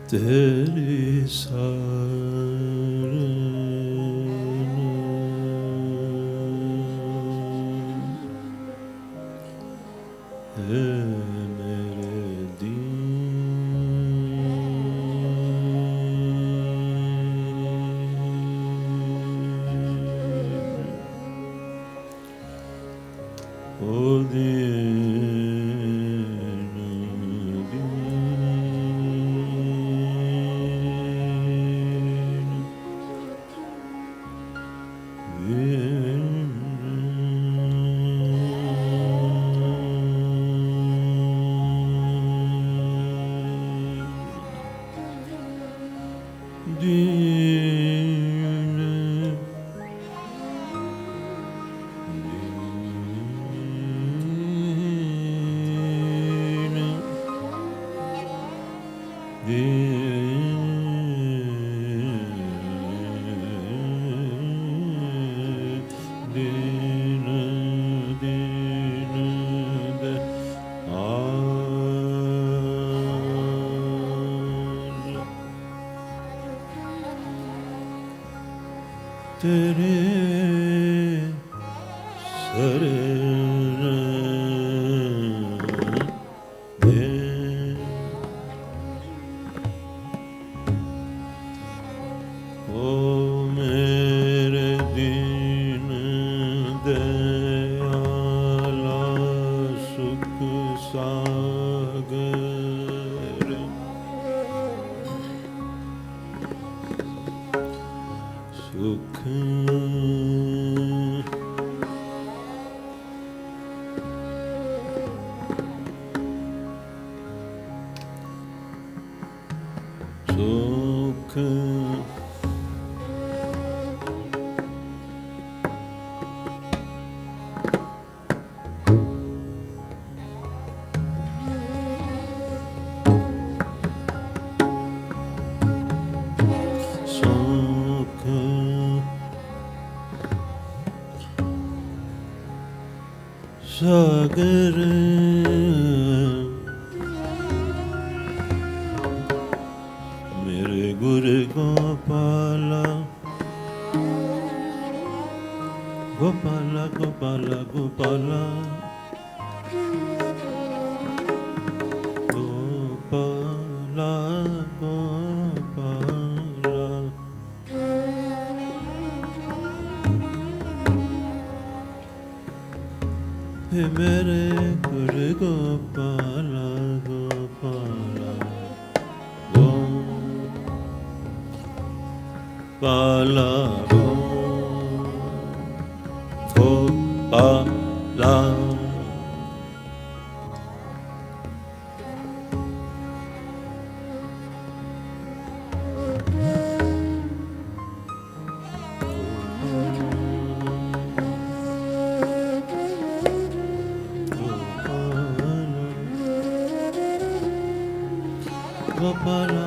तेरी शरण है मेरे दीन ओ तेरे शरण दे ओ मेरे दीन दयाला सुख सागर सुख सुख सुख सागर मेरे गुरु गोपाला गोपाला गोपाला गोपाला गोपाला गोपाला हे मेरे गुरु गोपाला गोपाला गोपाला गोपाला गोपाला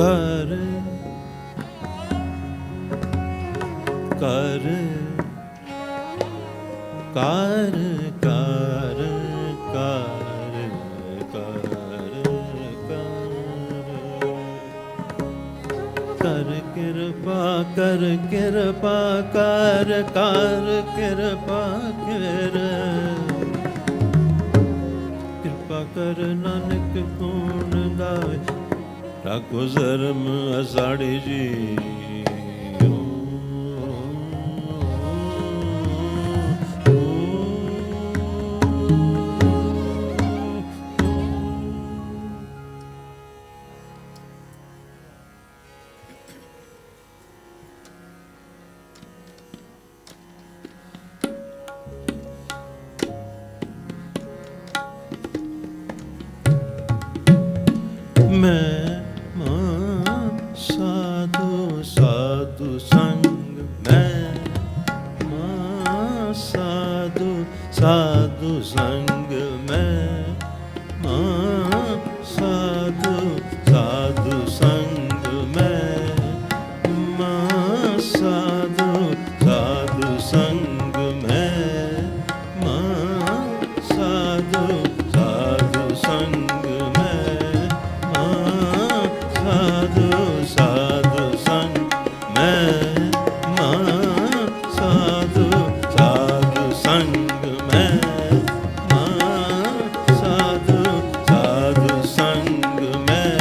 कर कर कर कर कर कर कृपा कर कृपा कर कर कृपा कर नानक गुण गावे राखो धर्म असाड़ी जी मैं साधु साधु संग मैं साधु साधु संग मैं साधु साधु संग मैं साधु साधु संग मैं साधु साधु संग साधु साधु संग मैं साधु साधु संग मैं साधु साधु संग मैं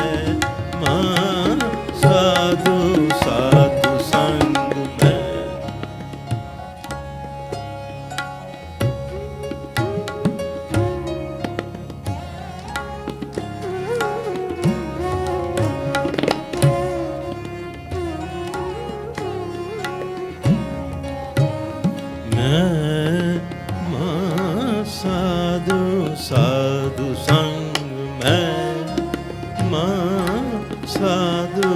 साधु साधु संग मैं साधु साधु संग मैं साधु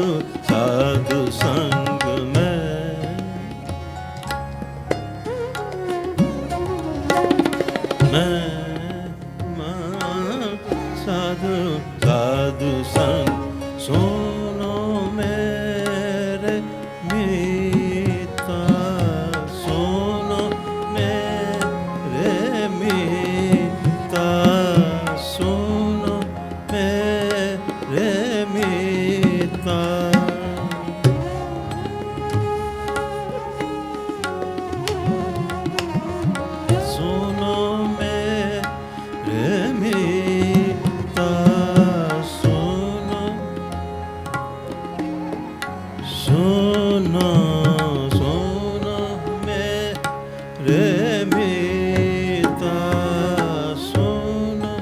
साधु संग मैं साधु साधु संग सुनो मेरे मीता सुनो मेरे मीता सुनो मेरे मीता सुनो मेरे मीता सुनो सुनो सुनो मेरे मीता सुनो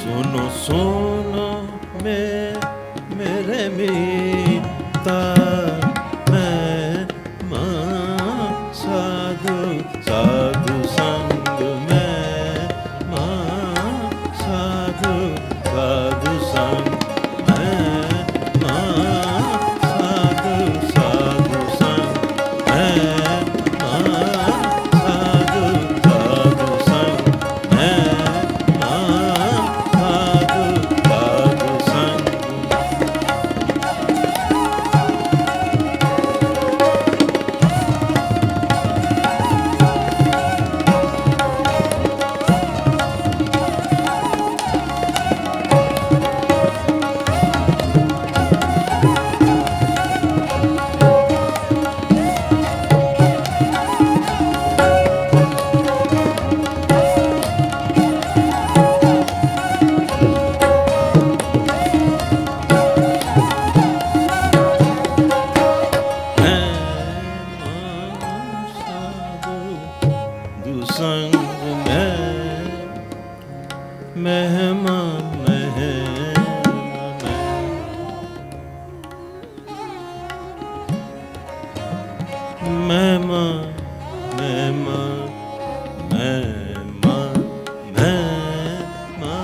सुनो सुनो मेरे मीता मैं साधु साधु संग मैं साधु साधु संग मैं साधु साधु संग मैं साधु साधु संग मैं साधु साधु संग संग महिमा महिमा महिमा महिमा महिमा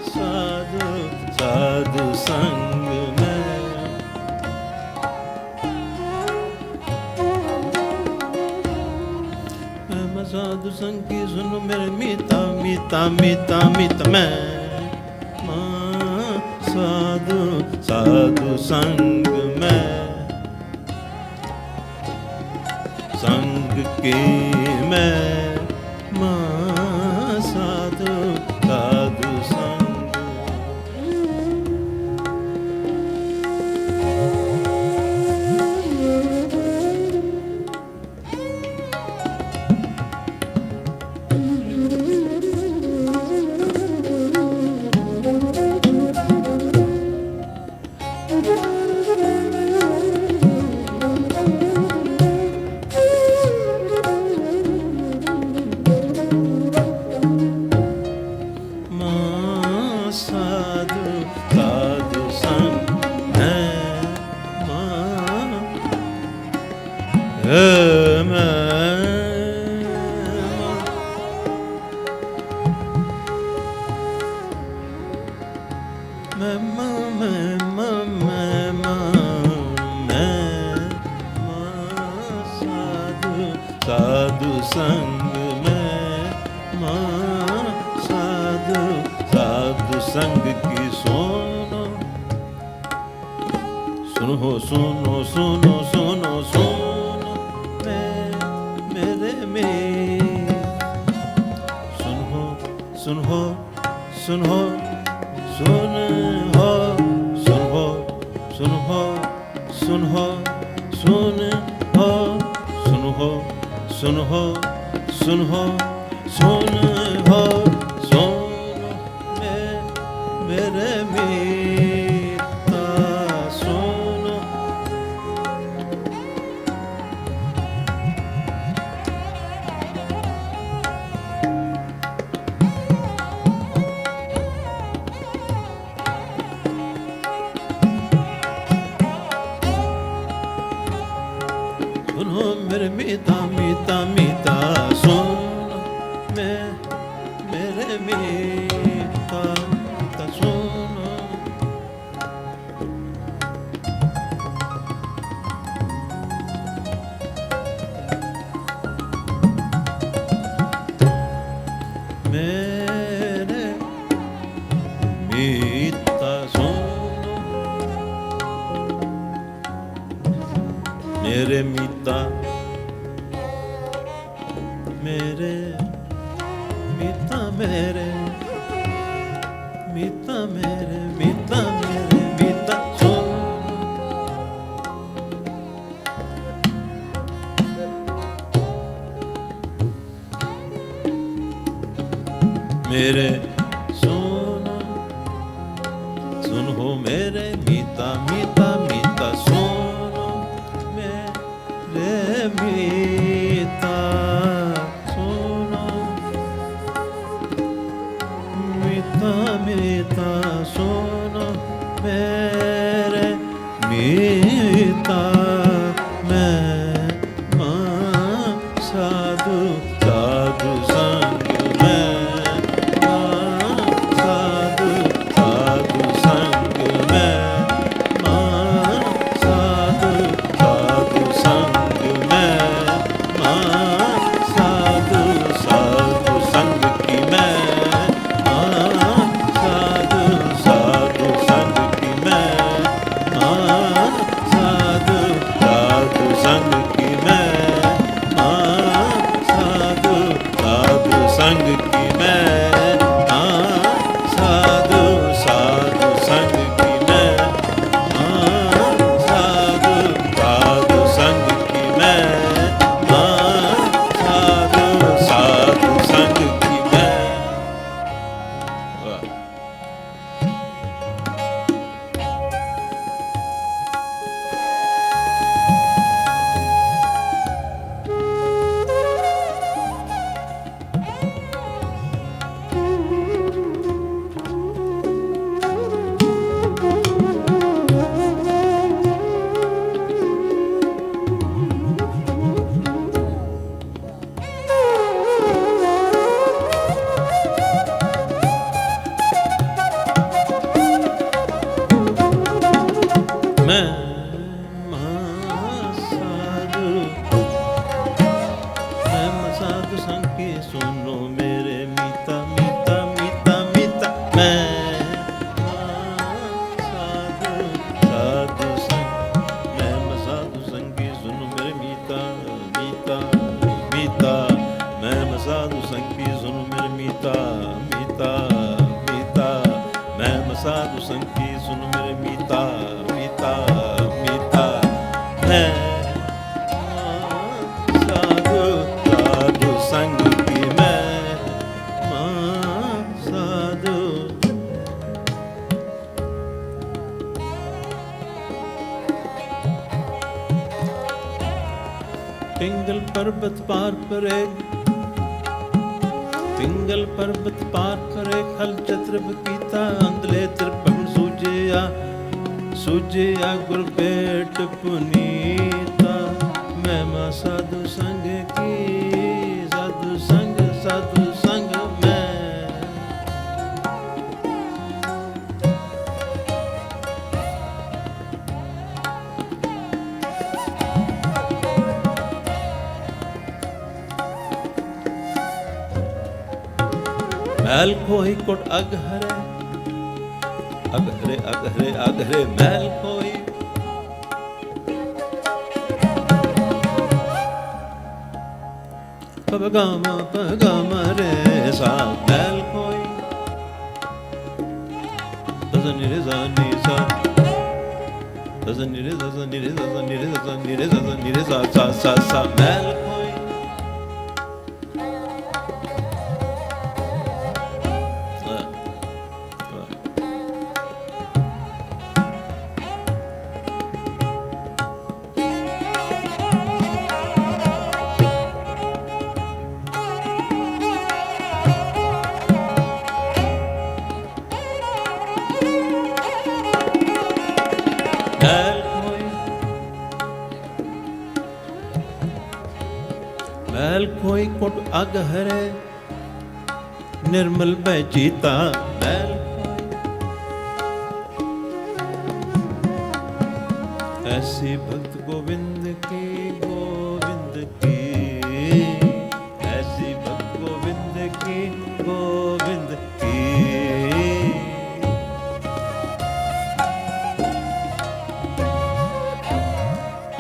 साधु साधु संग मैं साधु संग की सुनो मेरे मीता मीता मीता मीता मैं साधु साधु संग में, संग की मैं माँ साधु साधु संग। साधु संग में माँ साधु साधु संग की सुनो सुनो सुनो सुनो सुनो सुनो मेरे में सुनो सुनो सुनो सुनो सुनो सुनो सुनो सुनो सुनो सुन हो सुन हो सुन हो सुन मेरे मीता सुन। सुनो मेरे मीता मीता मीता सुन मेरे मीता मीता सुनो। मेरे मीता सुनो मेरे मीता मेरे मीता मेरे मीता मेरे मीता मेरे मीता सुन। मेरे सुन सुन हो मेरे मीता मीता मीता सुनो मेरे मीता मीता सुनो मेरे मीता मैं माँ साधु साधु संग में माँ साधु साधु संग में माँ साधु साधु संग में माँ साधु साधु संग की मैं संग की मैं साधु साधु संग की मैं साधु साधु संग की मैं साधु साधु संग की मैं। साधु संग की सुनो मेरे मीता मीता मीता मीता मैं साधु संग की सुन मेरे मीता मीता मीता। मैं साधु संग की सुन मेरे मीता मीता मीता। मैं साधु साधु संग की मैं साधु। पिंगल पर्वत पार पर एक पिंगल पर्वत पार पर एक हल चत्र पीता अंधले त्रिपन सूझिया गुरपेट पुनीता। मैं मां साधु संग की साधु संग मैं। मैल कोई कोट अगहरे अगहरे अगहरे अगहरे। मैल कोई पगामा रे सा। मैल कोई दजनी रे जानी सा दजनी रे दजनी रे दजनी रे दजनी रे दजनी रे सा सा सा सा। मैल कोई मैल कोई कोट अगहरे निर्मल बहचीता। मैल ऐसी भक्त गोविंद की ऐसी भक्त गोविंद की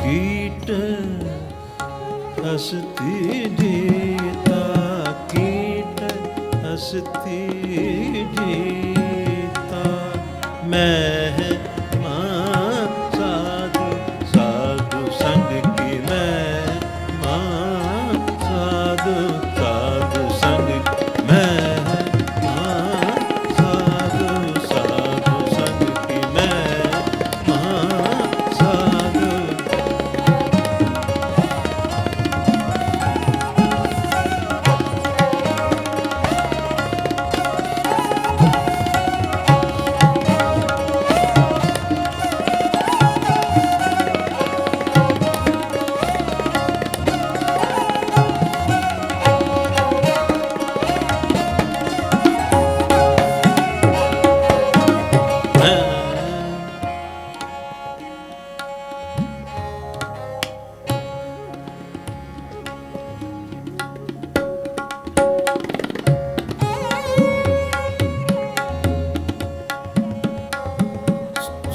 कीट हस्ती जीता कीट हस्ती जीता। मैं मां साधु साधु संग की मैं मां साधु साधु संग मैं मां साधु साधु संग की मैं मां साधु।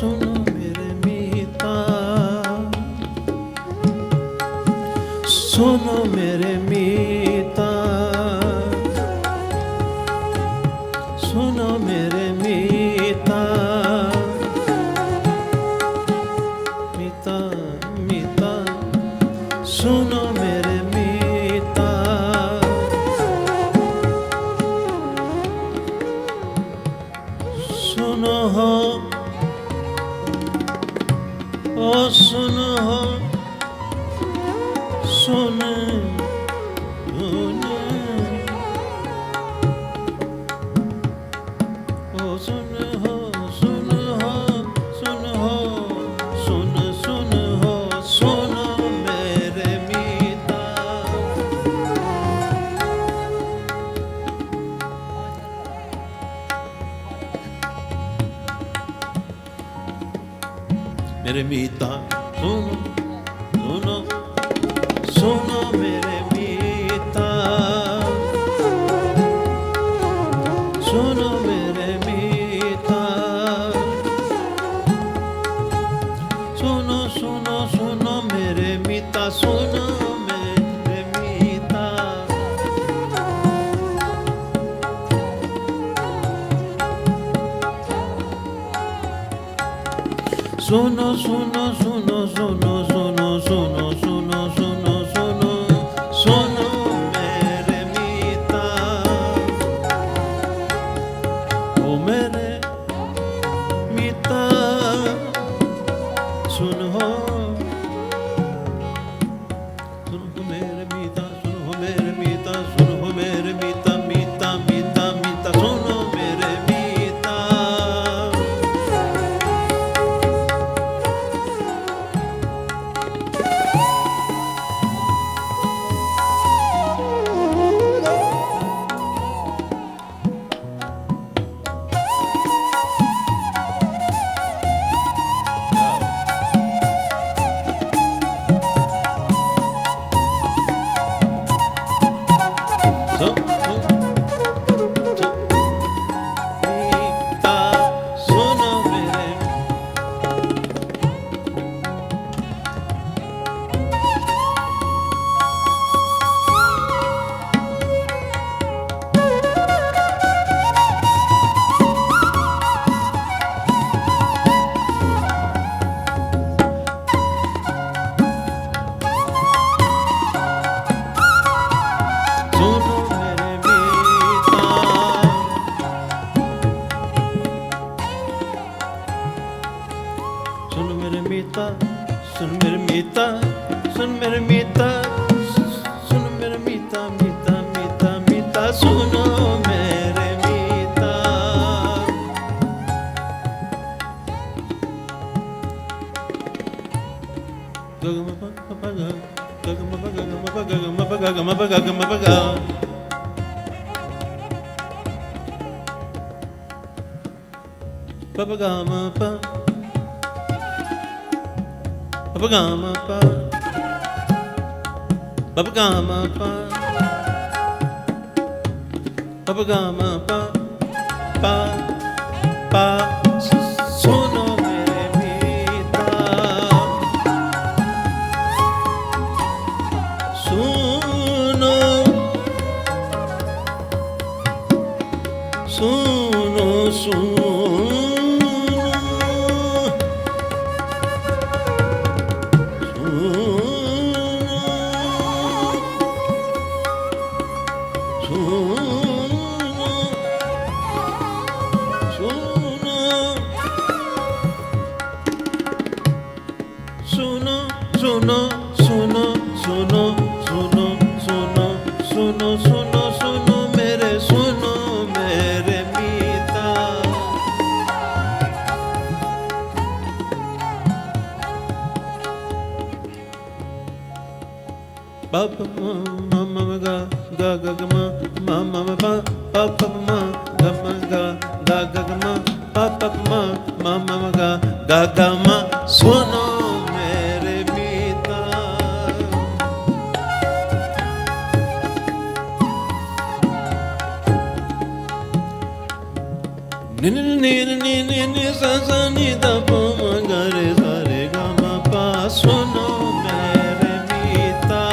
सुनो मेरे मीता सुनो मेरे मीता सुनो मेरे मीता मीता मीता। सुनो मेरे मीता सुनो हो ओ सुन हो सुन ओ सुन हो सुन हो सुन हो सुन सुन हो सुनो मेरे मीता। मेरे मीता सुनो सुनो सुनो मेरे मीता सुनो मेरे मीता सुनो सुनो सुनो मेरे मीता सुनो मेरे मीता सुनो सुनो सुनो सुनो सुनो सुनो सुनो सुनो सुनो सुनो मेरे मीता, ओ मेरे मीता सुनो सुनो मेरे मीता, सुनो मेरे मीता, सुनो मेरे मीता, मीता मीता मीता सुनो मेरे मीता। सुन मेरे मीता, सुन मेरे मीता, सुन मेरे मीता, सुन मेरे मीता, मीता मीता मीता सुनो मेरे मीता। Babagama pa, babagama pa, babagama pa, pa, pa, suno mere मीता, suno, suno, suno. Suno, suno, suno, suno, suno, suno, suno, suno, suno mere मीता। Baba mama ga ga ga ga ma mama ba papa ma ga ma ga ga ga ga ma papa ma mama ga ga ga ma suno mere मीता। ni ni ni ni ni ni sa sa ni da pa ma ga re sa re ga ma pa suno mere मीता।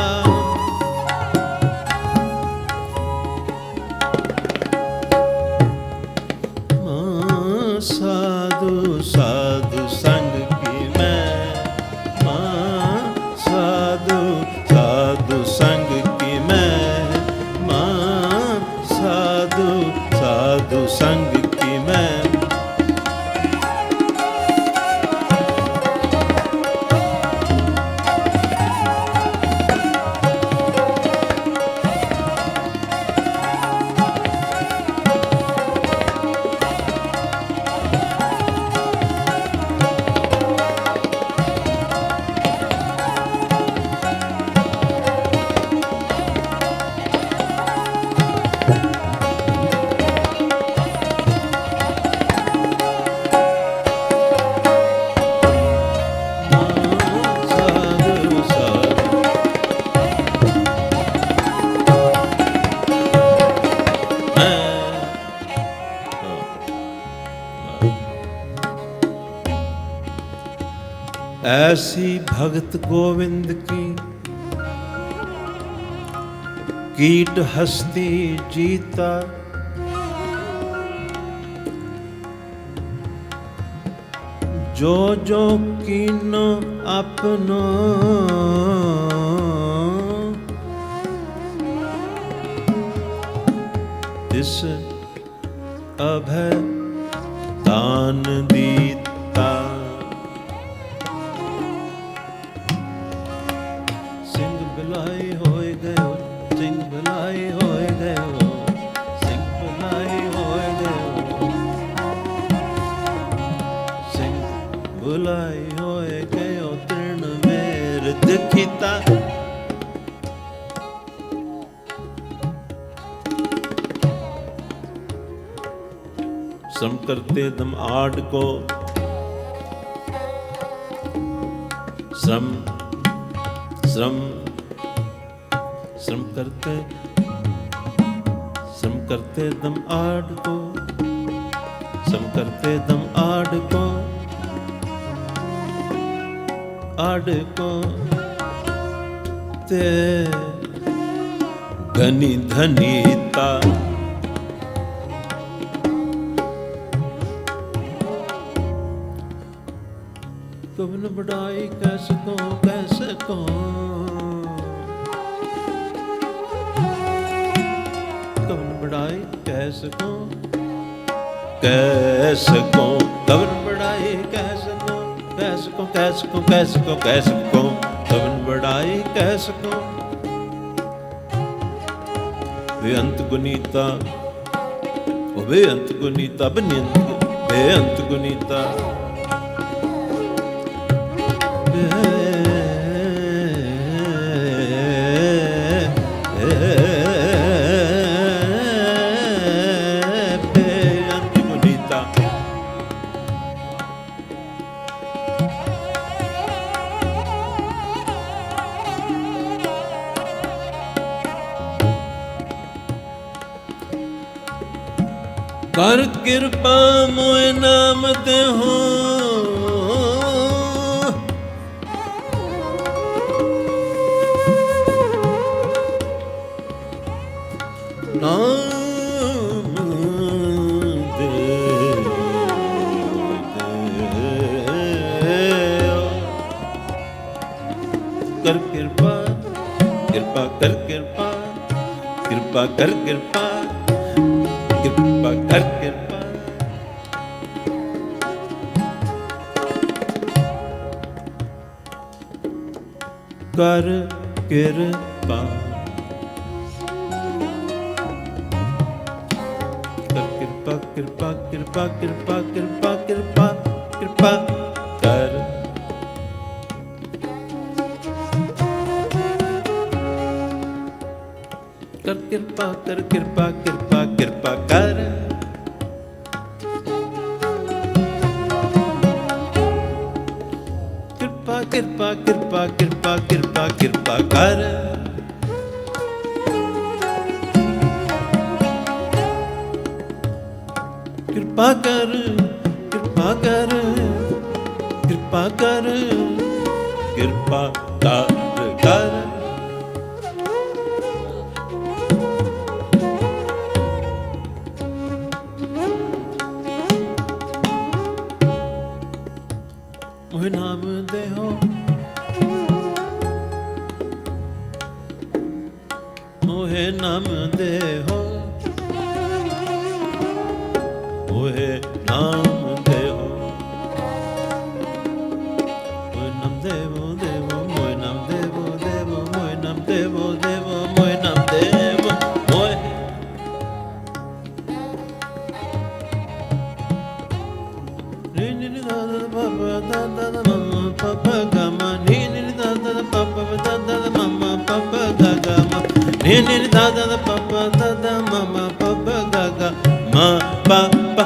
साधु साधु संग की मैं, माँ साधु साधु संग की मैं, माँ साधु साधु संग की मैं। ऐसी भगत गोविंद की कीट हस्ती जीता, जो जो कीनो अपनो तिस अभय दान दीता। सिंह बिलाई होए गयो, सिंह बिलाई होए गयो, सिंह बिलाई होए गयो, सिंह बुलाई होए गयो तृण मेर दिखिता। श्रम करते दम आड़ को, श्रम श्रम श्रम करते दम आड़ को, श्रम करते दम आड़ को, आड़ को ते घनी धनीता। कवन बढ़ाई कैसे को, कैसे को, कवन बढ़ाई कैसे को, कैसे को, कवन बढ़ाई कैसे को, कैसे को, कैसे को, कैसे को, कैसे को, कवन बढ़ाई कैसे को। वे अंत गुनीता, वे अंत गुनीता, वे अंत गुनीता। कर कृपा मोए नाम दे हो, नाम दे, कर कृपा, कृपा कर कृपा, कृपा कर कृपा, कृपा कर कृपा। कर कृपा, कृपा कृपा कृपा कृपा कृपा कृपा कर। कर कृपा कर कृपा कृपा कृपा कर। कृपा कृपा कृपा कृपा कृपा कृपा कर। कृपा कर, कृपा कर, कृपा कर, कृपा कर। मोहे नाम दे हो, मोहे नाम दे हो, मोहे नाम दे हो, मोहे नाम देवो देवो, मोहे नाम देवो देवो, मोहे नाम देवो देवो, मोहे नाम देवो, मोहे नी नी दा दा पापा दा दा मम्मा पापा गा मा, नी नी दा दा पापा दा दा मम्मा पापा गा गा मा, नी नी दा दा पापा दा दा मम्मा पापा गा गा मा पा पा।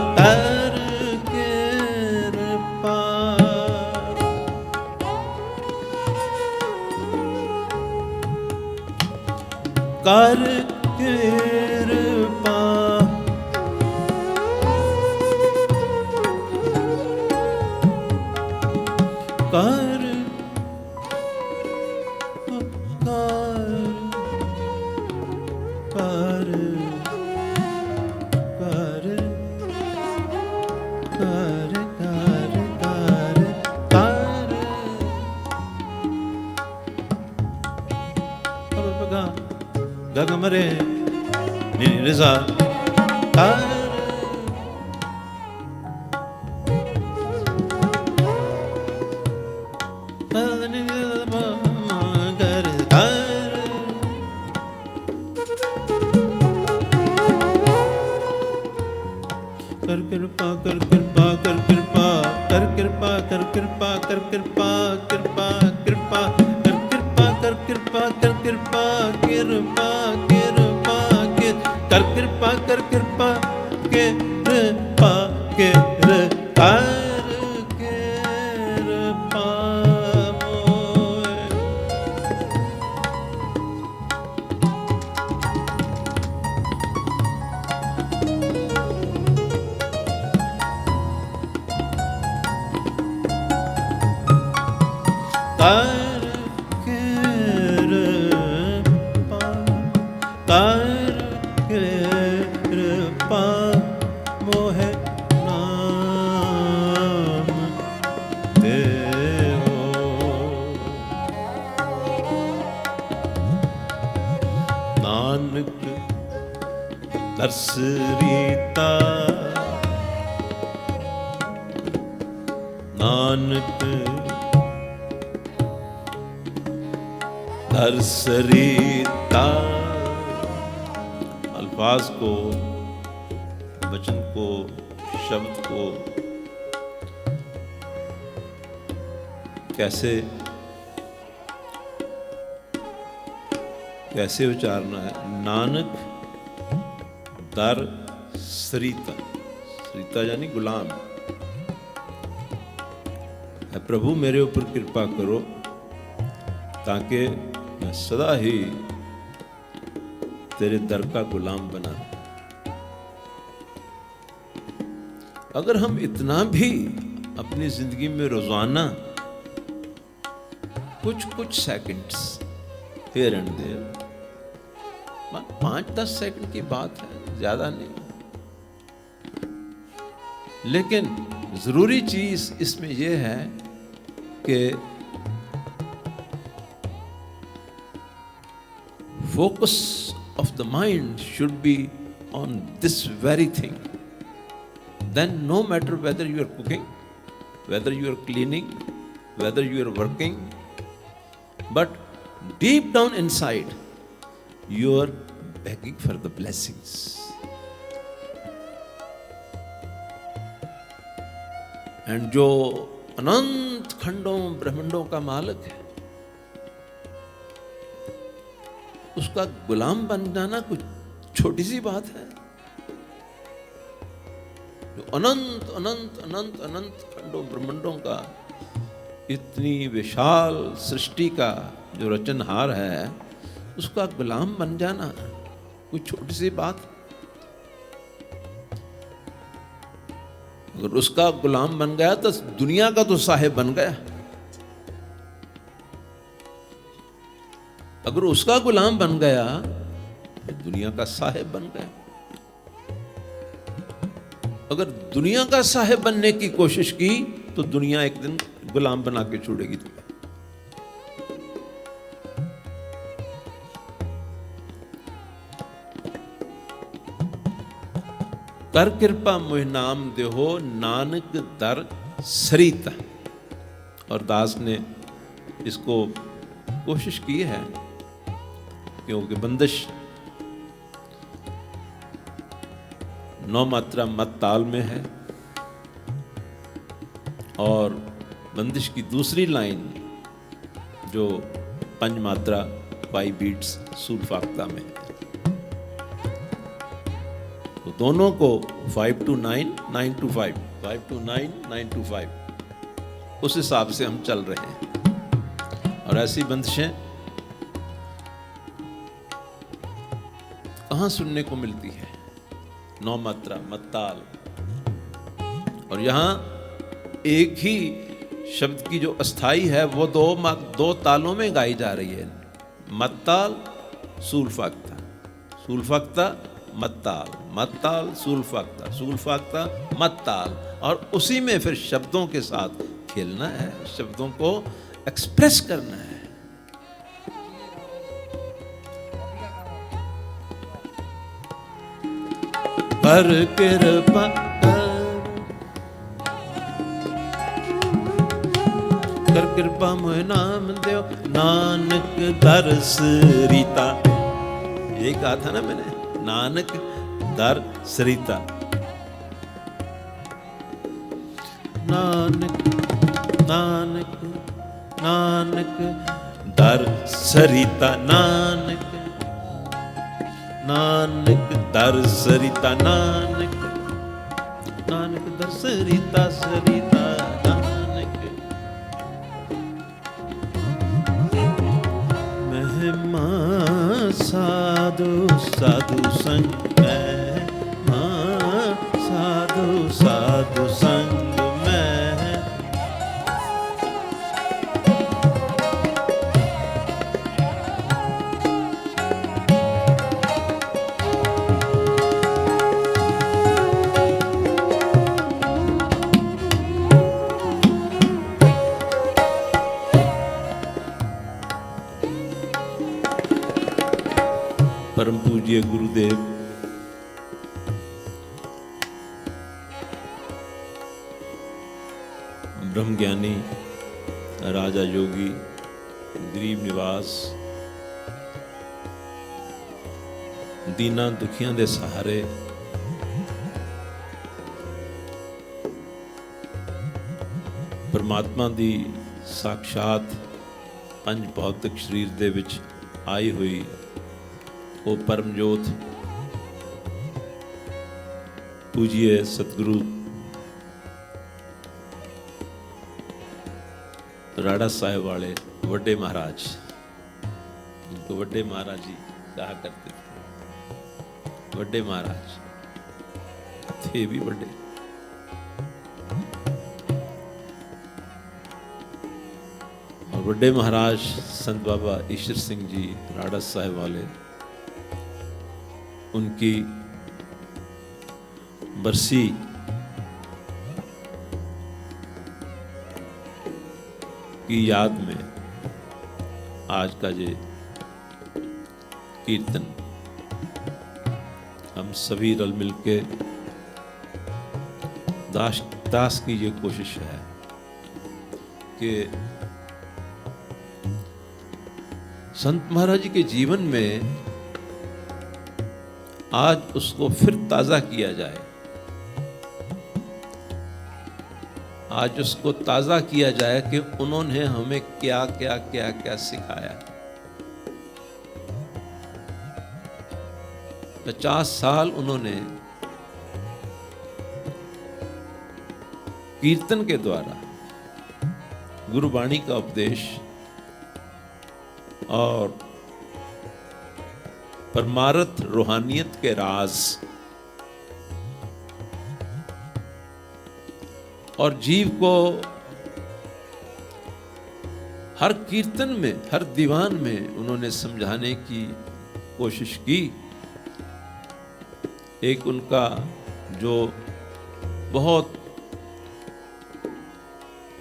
कर कृपा, कर कृपा, कर कर कर कर कर कर गा गा मरे नी रे सा ता कर कृपा कर कृपा कर कृपा कर कृपा कर कृपा कर कृपा कृपा कृपा कर कृपा कर कृपा कर कृपा कृपा कृपा कर कृपा कर कृपा के कृपा के कृपा मोहे नाम देहो नानक दर्श रीता नानक दर्श रीता अल्फाज को, वचन को, शब्द को कैसे उच्चारना है। नानक दर सरीता, सरीता यानी गुलाम है। प्रभु मेरे ऊपर कृपा करो ताकि मैं सदा ही तेरे दर का गुलाम बना रहूं। अगर हम इतना भी अपनी जिंदगी में रोजाना कुछ seconds here and there, 5-10 second की बात है, ज्यादा नहीं, लेकिन जरूरी चीज इसमें यह है कि focus of the mind should be on this very thing. Then no matter whether you are cooking, whether you are cleaning, whether you are working, but deep down inside you are begging for the blessings. And जो अनंत खंडों ब्रह्मांडों का मालिक है, उसका गुलाम बन जाना कुछ छोटी सी बात है। जो अनंत अनंत अनंत अनंत खंडों ब्रह्मांडों का, इतनी विशाल सृष्टि का जो रचनहार है, उसका गुलाम बन जाना कुछ छोटी सी बात। अगर उसका गुलाम बन गया तो दुनिया का तो साहिब बन गया। अगर उसका गुलाम बन गया तो दुनिया का साहिब बन गया। अगर दुनिया का साहिब बनने की कोशिश की तो दुनिया एक दिन गुलाम बना के छोड़ेगी तुम्हें। कर कृपा मुझ नाम देहो नानक दर सरीता। और दास ने इसको कोशिश की है, क्योंकि बंदिश 9 मात्रा मत ताल में है और बंदिश की दूसरी लाइन जो 5 मात्रा 5 बीट्स सूरफाख्ता में है। तो दोनों को 5 to 9, 9 to 5, 5 to 9, 9 to 5, उस हिसाब से हम चल रहे हैं। और ऐसी बंदिशें कहाँ सुनने को मिलती है? 9 मात्रा मत ताल। और यहाँ एक ही शब्द की जो अस्थाई है वो 2 तालों में गाई जा रही है। मत ताल सूरफाख्ता, सूरफाख्ता मत ताल सूरफाख्ता, सूरफाख्ता मत ताल। और उसी में फिर शब्दों के साथ खेलना है, शब्दों को एक्सप्रेस करना है। हर कृपा कर कृपा मोह नाम देव नानक दरस रीता। ये कहा था ना मैंने, नानक दर सरिता। नानक नानक नानक दर सरिता, नानक नानक दर सरिता, नानक नानक दर सरिता सरिता नानक। महिमा साधु साधु संग में, साधु साधु संग परम पूज्य गुरुदेव ब्रह्मज्ञानी राजा योगी गरीब निवास दीना दुखियां दे सहारे परमात्मा दी साक्षात पंज भौतिक शरीर दे विच आई हुई वो परमजोत पूजिए सतगुरु राड़ा साहिब वाले वड्डे महाराज, उनको वड्डे महाराज जी कहा करते थे। वड्डे महाराज थे भी वड्डे। और वड्डे महाराज संत बाबा ईश्वर सिंह जी राड़ा साहिब वाले, उनकी बरसी की याद में आज का ये कीर्तन हम सभी रल मिल के दास की ये कोशिश है कि संत महाराज जी के जीवन में आज उसको फिर ताजा किया जाए, आज उसको ताजा किया जाए कि उन्होंने हमें क्या क्या क्या क्या सिखाया। 50 साल उन्होंने कीर्तन के द्वारा गुरुवाणी का उपदेश और परमार्थ रूहानियत के राज और जीव को हर कीर्तन में, हर दीवान में उन्होंने समझाने की कोशिश की। एक उनका जो बहुत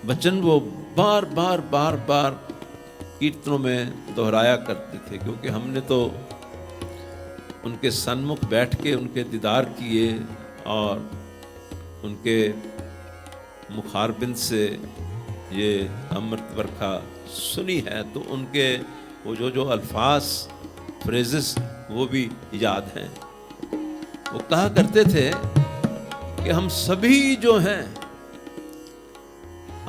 वचन वो बार बार बार बार कीर्तनों में दोहराया करते थे, क्योंकि हमने तो उनके सन्मुख बैठ के उनके दीदार किए और उनके मुखारबिंद से ये अमृत वर्षा सुनी है, तो उनके वो जो अल्फाज फ्रेजेस वो भी याद हैं। वो कहा करते थे कि हम सभी जो हैं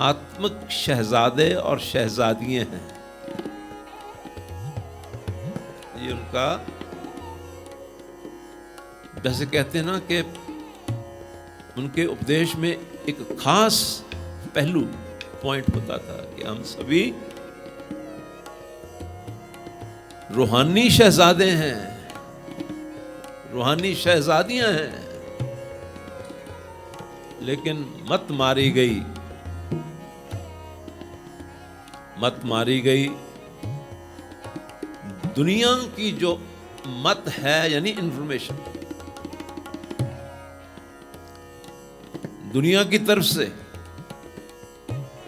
आत्मिक शहजादे और शहजादियां हैं। ये उनका, जैसे कहते हैं ना कि उनके उपदेश में एक खास पहलू पॉइंट होता था कि हम सभी रूहानी शहजादे हैं, रूहानी शहजादियां हैं, लेकिन मत मारी गई दुनिया की जो मत है, यानी इंफॉर्मेशन दुनिया की तरफ से।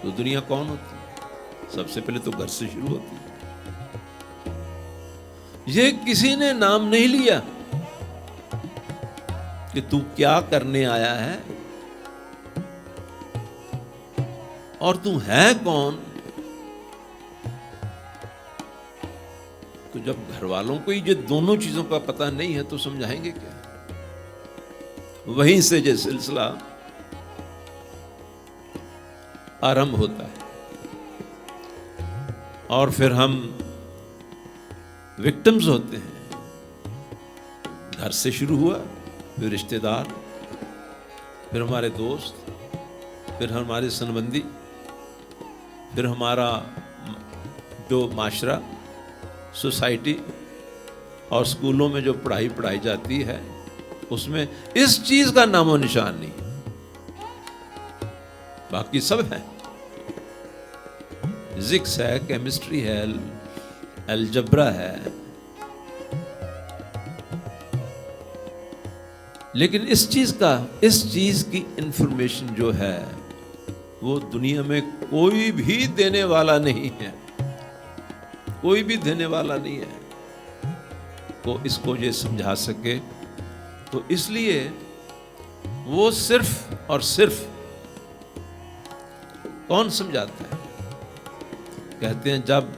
तो दुनिया कौन होती है? सबसे पहले तो घर से शुरू होती है। ये किसी ने नाम नहीं लिया, कि तू क्या करने आया है और तू है कौन। तो जब घर वालों को ये दोनों चीजों का पता नहीं है तो समझाएंगे क्या। वहीं से ये सिलसिला आरंभ होता है और फिर हम विक्टिम्स होते हैं। घर से शुरू हुआ, फिर रिश्तेदार, फिर हमारे दोस्त, फिर हमारे संबंधी, फिर हमारा जो माशरा, सोसाइटी, और स्कूलों में जो पढ़ाई जाती है उसमें इस चीज का नामो निशान नहीं। बाकी सब है, फिजिक्स है, केमिस्ट्री है, अलजब्रा है, लेकिन इस चीज की इंफॉर्मेशन जो है वो दुनिया में कोई भी देने वाला नहीं है, कोई भी देने वाला नहीं है को इसको ये समझा सके। तो इसलिए वो सिर्फ और सिर्फ कौन समझाता है। कहते हैं जब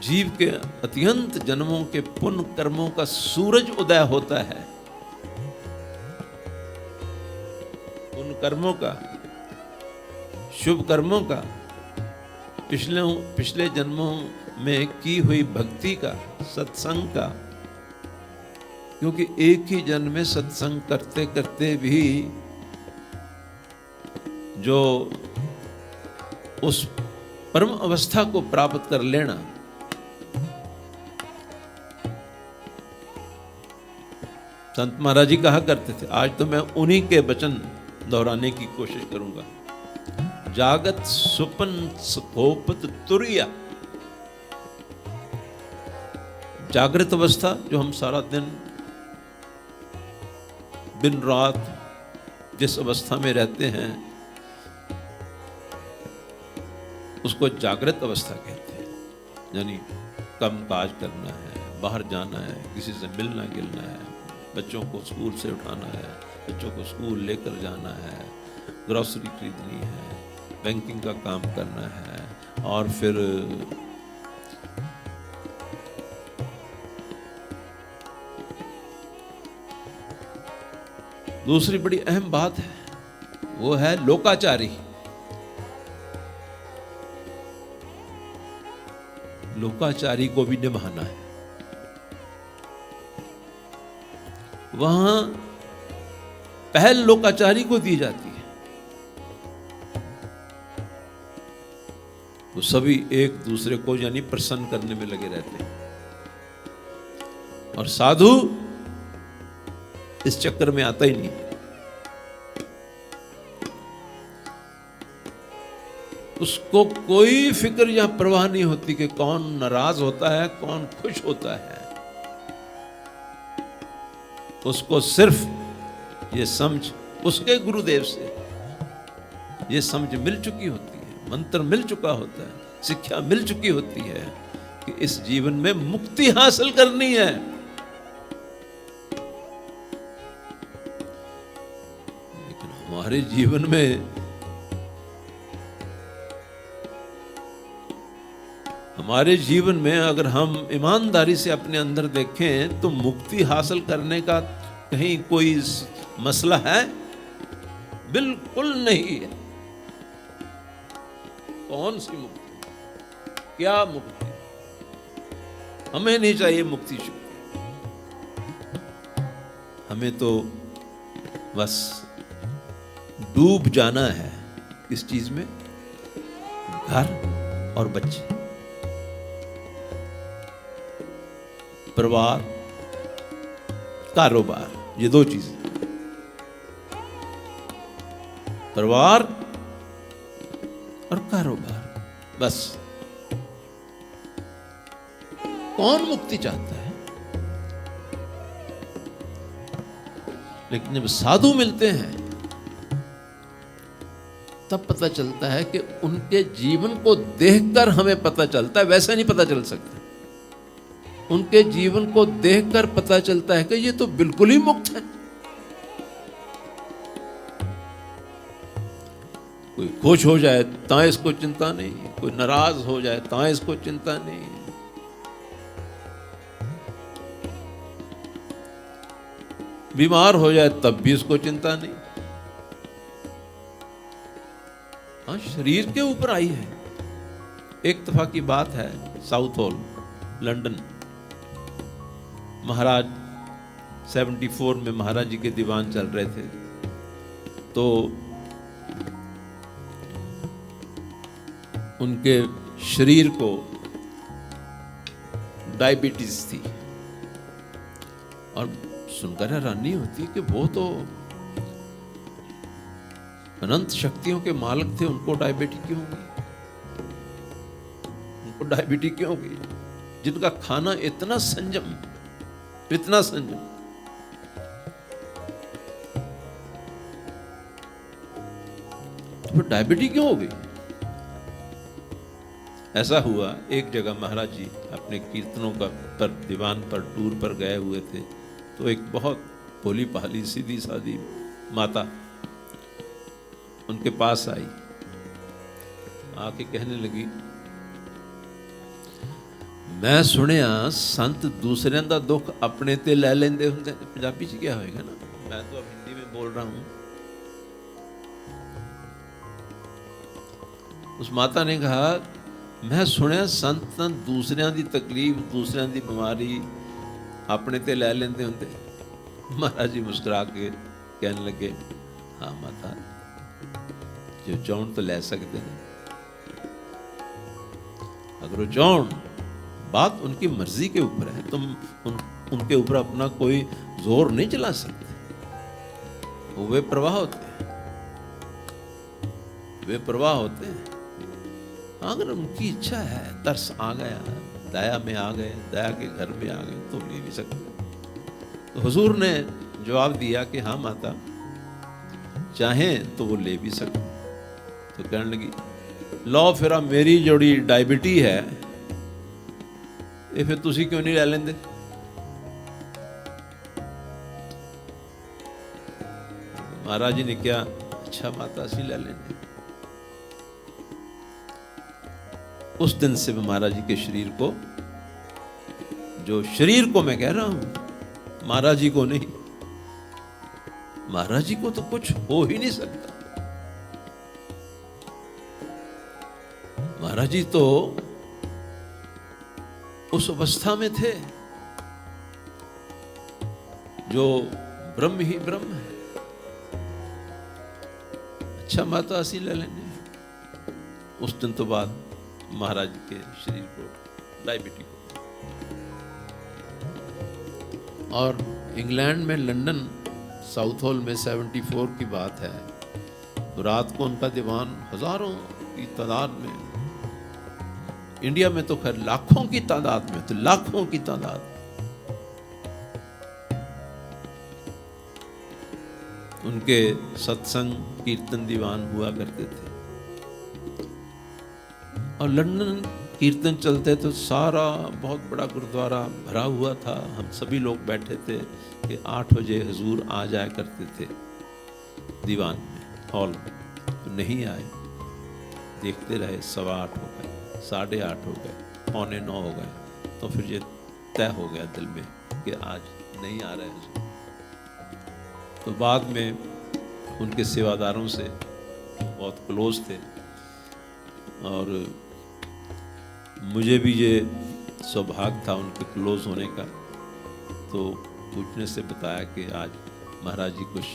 जीव के अत्यंत जन्मों के पुण्य कर्मों का सूरज उदय होता है, उन कर्मों का, शुभ कर्मों का, पिछले जन्मों में की हुई भक्ति का, सत्संग का, क्योंकि एक ही जन्म में सत्संग करते करते भी जो उस परम अवस्था को प्राप्त कर लेना, संत महाराज जी कहा करते थे, आज तो मैं उन्हीं के वचन दोहराने की कोशिश करूंगा। जागत सुपन स्कोपत तुरिया, जागृत अवस्था जो हम सारा दिन रात जिस अवस्था में रहते हैं उसको जागृत अवस्था कहते हैं। यानी कम काज करना है, बाहर जाना है, किसी से मिलना गिलना है, बच्चों को स्कूल से उठाना है, बच्चों को स्कूल लेकर जाना है, ग्रोसरी खरीदनी है, बैंकिंग का काम करना है, और फिर दूसरी बड़ी अहम बात है, वो है लोकाचारी। लोकाचारी को भी निभाना है। वहां पहल लोकाचारी को दी जाती है। वो सभी एक दूसरे को यानी प्रसन्न करने में लगे रहते हैं, और साधु इस चक्कर में आता ही नहीं। उसको कोई फिक्र या परवाह नहीं होती कि कौन नाराज होता है, कौन खुश होता है। उसको सिर्फ ये समझ उसके गुरुदेव से ये समझ मिल चुकी होती है, मंत्र मिल चुका होता है, शिक्षा मिल चुकी होती है कि इस जीवन में मुक्ति हासिल करनी है। लेकिन हमारे जीवन में, अगर हम ईमानदारी से अपने अंदर देखें तो मुक्ति हासिल करने का कहीं कोई मसला है? बिल्कुल नहीं है। कौन सी मुक्ति, क्या मुक्ति? हमें नहीं चाहिए मुक्ति शुक्ति। हमें तो बस डूब जाना है इस चीज में, घर और बच्चे, परिवार, कारोबार, ये दो चीजें। परिवार और कारोबार, बस। कौन मुक्ति चाहता है? लेकिन जब साधु मिलते हैं तब पता चलता है कि उनके जीवन को देखकर हमें पता चलता है, वैसे नहीं पता चल सकता। उनके जीवन को देखकर पता चलता है कि ये तो बिल्कुल ही मुक्त है। कोई खुश हो जाए ता इसको चिंता नहीं, कोई नाराज हो जाए ता इसको चिंता नहीं, बीमार हो जाए तब भी इसको चिंता नहीं। हाँ, शरीर के ऊपर आई है। एक दफा की बात है, साउथ हॉल लंदन, महाराज 74 में महाराज जी के दीवान चल रहे थे, तो उनके शरीर को डायबिटीज थी और सुनकर हैरानी होती है कि वो तो अनंत शक्तियों के मालिक थे, उनको डायबिटीज क्यों होगी? उनको डायबिटीज क्यों होगी? जिनका खाना इतना संयम, इतना संयम। तो डायबिटीज क्यों हो गई? ऐसा हुआ, एक जगह महाराज जी अपने कीर्तनों का पर दीवान पर टूर पर गए हुए थे, तो एक बहुत भोली भाली सीधी सादी माता उनके पास आई, आके कहने लगी, मैं सुनिया संत दूसरे का दुख अपने ते ले लेंदे हुंदे। पंजाबी च क्या होएगा ना, मैं तो अब हिंदी में बोल रहा हूं। उस माता ने कहा, मैं सुनिया संत दूसरियां दी तकलीफ, दूसरियां दी बीमारी अपने ते ले लेंदे हुंदे। महाराज जी मुस्कुरा के कहने लगे, हाँ माता, जो चाहन तो ले सकते हैं, अगर वो चाहन, बात उनकी मर्जी के ऊपर है, तुम उनके ऊपर अपना कोई जोर नहीं चला सकते। वो वे प्रवाह होते हैं, वे प्रवाह होते हैं। अगर उनकी इच्छा है, तरस आ गया, दया में आ गए, दया के घर में आ गए, तो ले भी सकते। तो हुजूर ने जवाब दिया कि हाँ माता, चाहें तो वो ले भी सकते। तो कहने लगी, लो फिर मेरी जोड़ी डायबिटी है, ये फिर तुसी क्यों नहीं ले लेंदे? महाराज जी ने क्या, अच्छा माता असी ले लेंगे। उस दिन से महाराज जी के शरीर को, जो शरीर को मैं कह रहा हूं, महाराज जी को नहीं, महाराज जी को तो कुछ हो ही नहीं सकता। महाराज जी तो उस अवस्था में थे जो ब्रह्म ही ब्रह्म है। अच्छा माता असी ले लेने। उस दिन तो बाद महाराज के शरीर को डायबिटी को, और इंग्लैंड में लंदन साउथ हॉल में 74 की बात है, तो रात को उनका दीवान हजारों की तादाद में, इंडिया में तो खैर लाखों की तादाद में, तो लाखों की तादाद, उनके सत्संग कीर्तन दीवान हुआ करते थे। और लंदन कीर्तन चलते तो सारा बहुत बड़ा गुरुद्वारा भरा हुआ था। हम सभी लोग बैठे थे कि 8 बजे हुजूर आ जाया करते थे दीवान में, हॉल में, तो नहीं आए। देखते रहे, 8:15 हो गए, 8:30 हो गए, 8:45 हो गए, तो फिर ये तय हो गया दिल में कि आज नहीं आ रहे हुजूर। तो बाद में उनके सेवादारों से बहुत क्लोज थे, और मुझे भी ये सौभाग्य था उनके क्लोज होने का। तो पूछने से बताया कि आज महाराज जी कुछ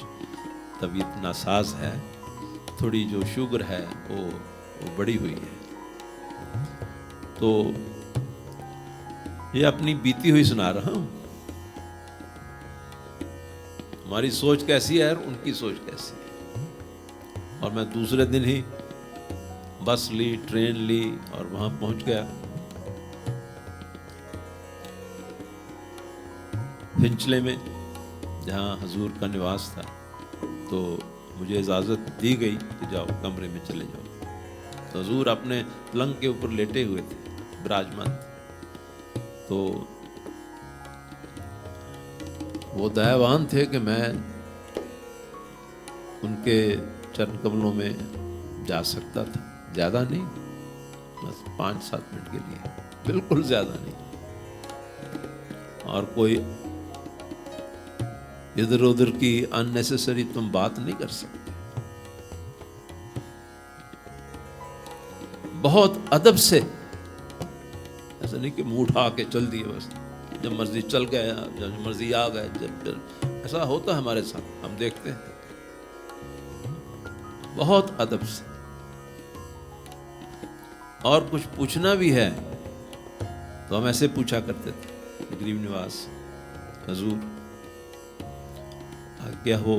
तबीयत नासाज है, थोड़ी जो शुगर है वो बढ़ी हुई है। तो ये अपनी बीती हुई सुना रहा हूँ। हमारी सोच कैसी है और उनकी सोच कैसी है। और मैं दूसरे दिन ही बस ली, ट्रेन ली और वहां पहुंच गया। फिंचले में जहां हुजूर का निवास था, तो मुझे इजाज़त दी गई कि जाओ कमरे में चले जाओ। तो हुजूर अपने पलंग के ऊपर लेटे हुए थे, विराजमान। तो वो दयावान थे कि मैं उनके चरण कमलों में जा सकता था, ज़्यादा नहीं, बस 5-7 मिनट के लिए, बिल्कुल ज़्यादा नहीं। और कोई इधर उधर की अननेसेसरी तुम बात नहीं कर सकते। बहुत अदब से, ऐसा नहीं कि मुंह उठा के चल दिए बस, जब मर्जी चल गए, जब मर्जी आ गए, जब ऐसा होता है हमारे साथ, हम देखते हैं। बहुत अदब से। और कुछ पूछना भी है तो हम ऐसे पूछा करते थे, गरीब निवास हजूर आज्ञा हो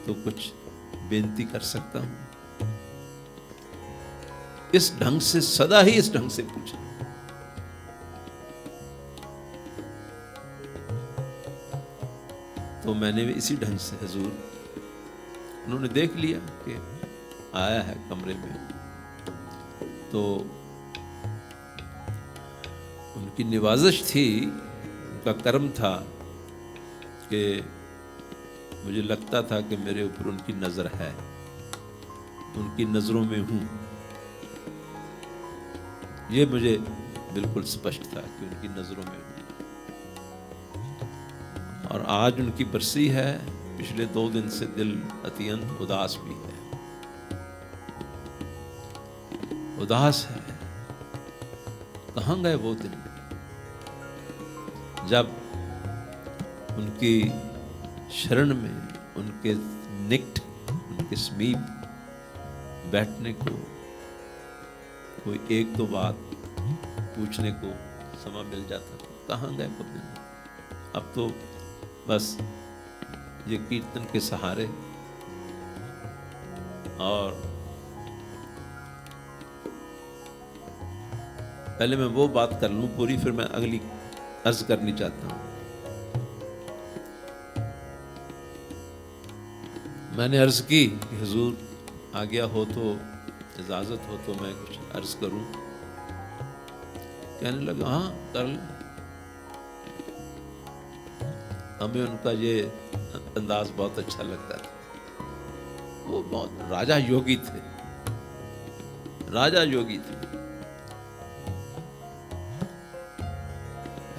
तो कुछ बेनती कर सकता हूं। इस ढंग से, सदा ही इस ढंग से पूछा। तो मैंने भी इसी ढंग से, हजूर, उन्होंने देख लिया कि आया है कमरे में, तो उनकी निवाजिश थी, उनका कर्म था कि मुझे लगता था कि मेरे ऊपर उनकी नजर है, उनकी नजरों में हूं। ये मुझे बिल्कुल स्पष्ट था कि उनकी नजरों में हूं। और आज उनकी बरसी है, पिछले 2 दिन से दिल अत्यंत उदास भी है, उदास है। कहां गए वो दिन जब उनकी शरण में, उनके निकट, उनके समीप बैठने को, कोई 1-2 बात पूछने को समय मिल जाता था। कहां गए वो दिन? अब तो बस ये कीर्तन के सहारे, और पहले मैं वो बात कर लूं पूरी, फिर मैं अगली अर्ज करनी चाहता हूं। मैंने अर्ज की कि हुजूर आज्ञा हो तो, इजाजत हो तो मैं कुछ अर्ज करूं। कहने लगा हाँ कर ले। हमें उनका ये अंदाज बहुत अच्छा लगता था। वो बहुत राजा योगी थे, राजा योगी थे।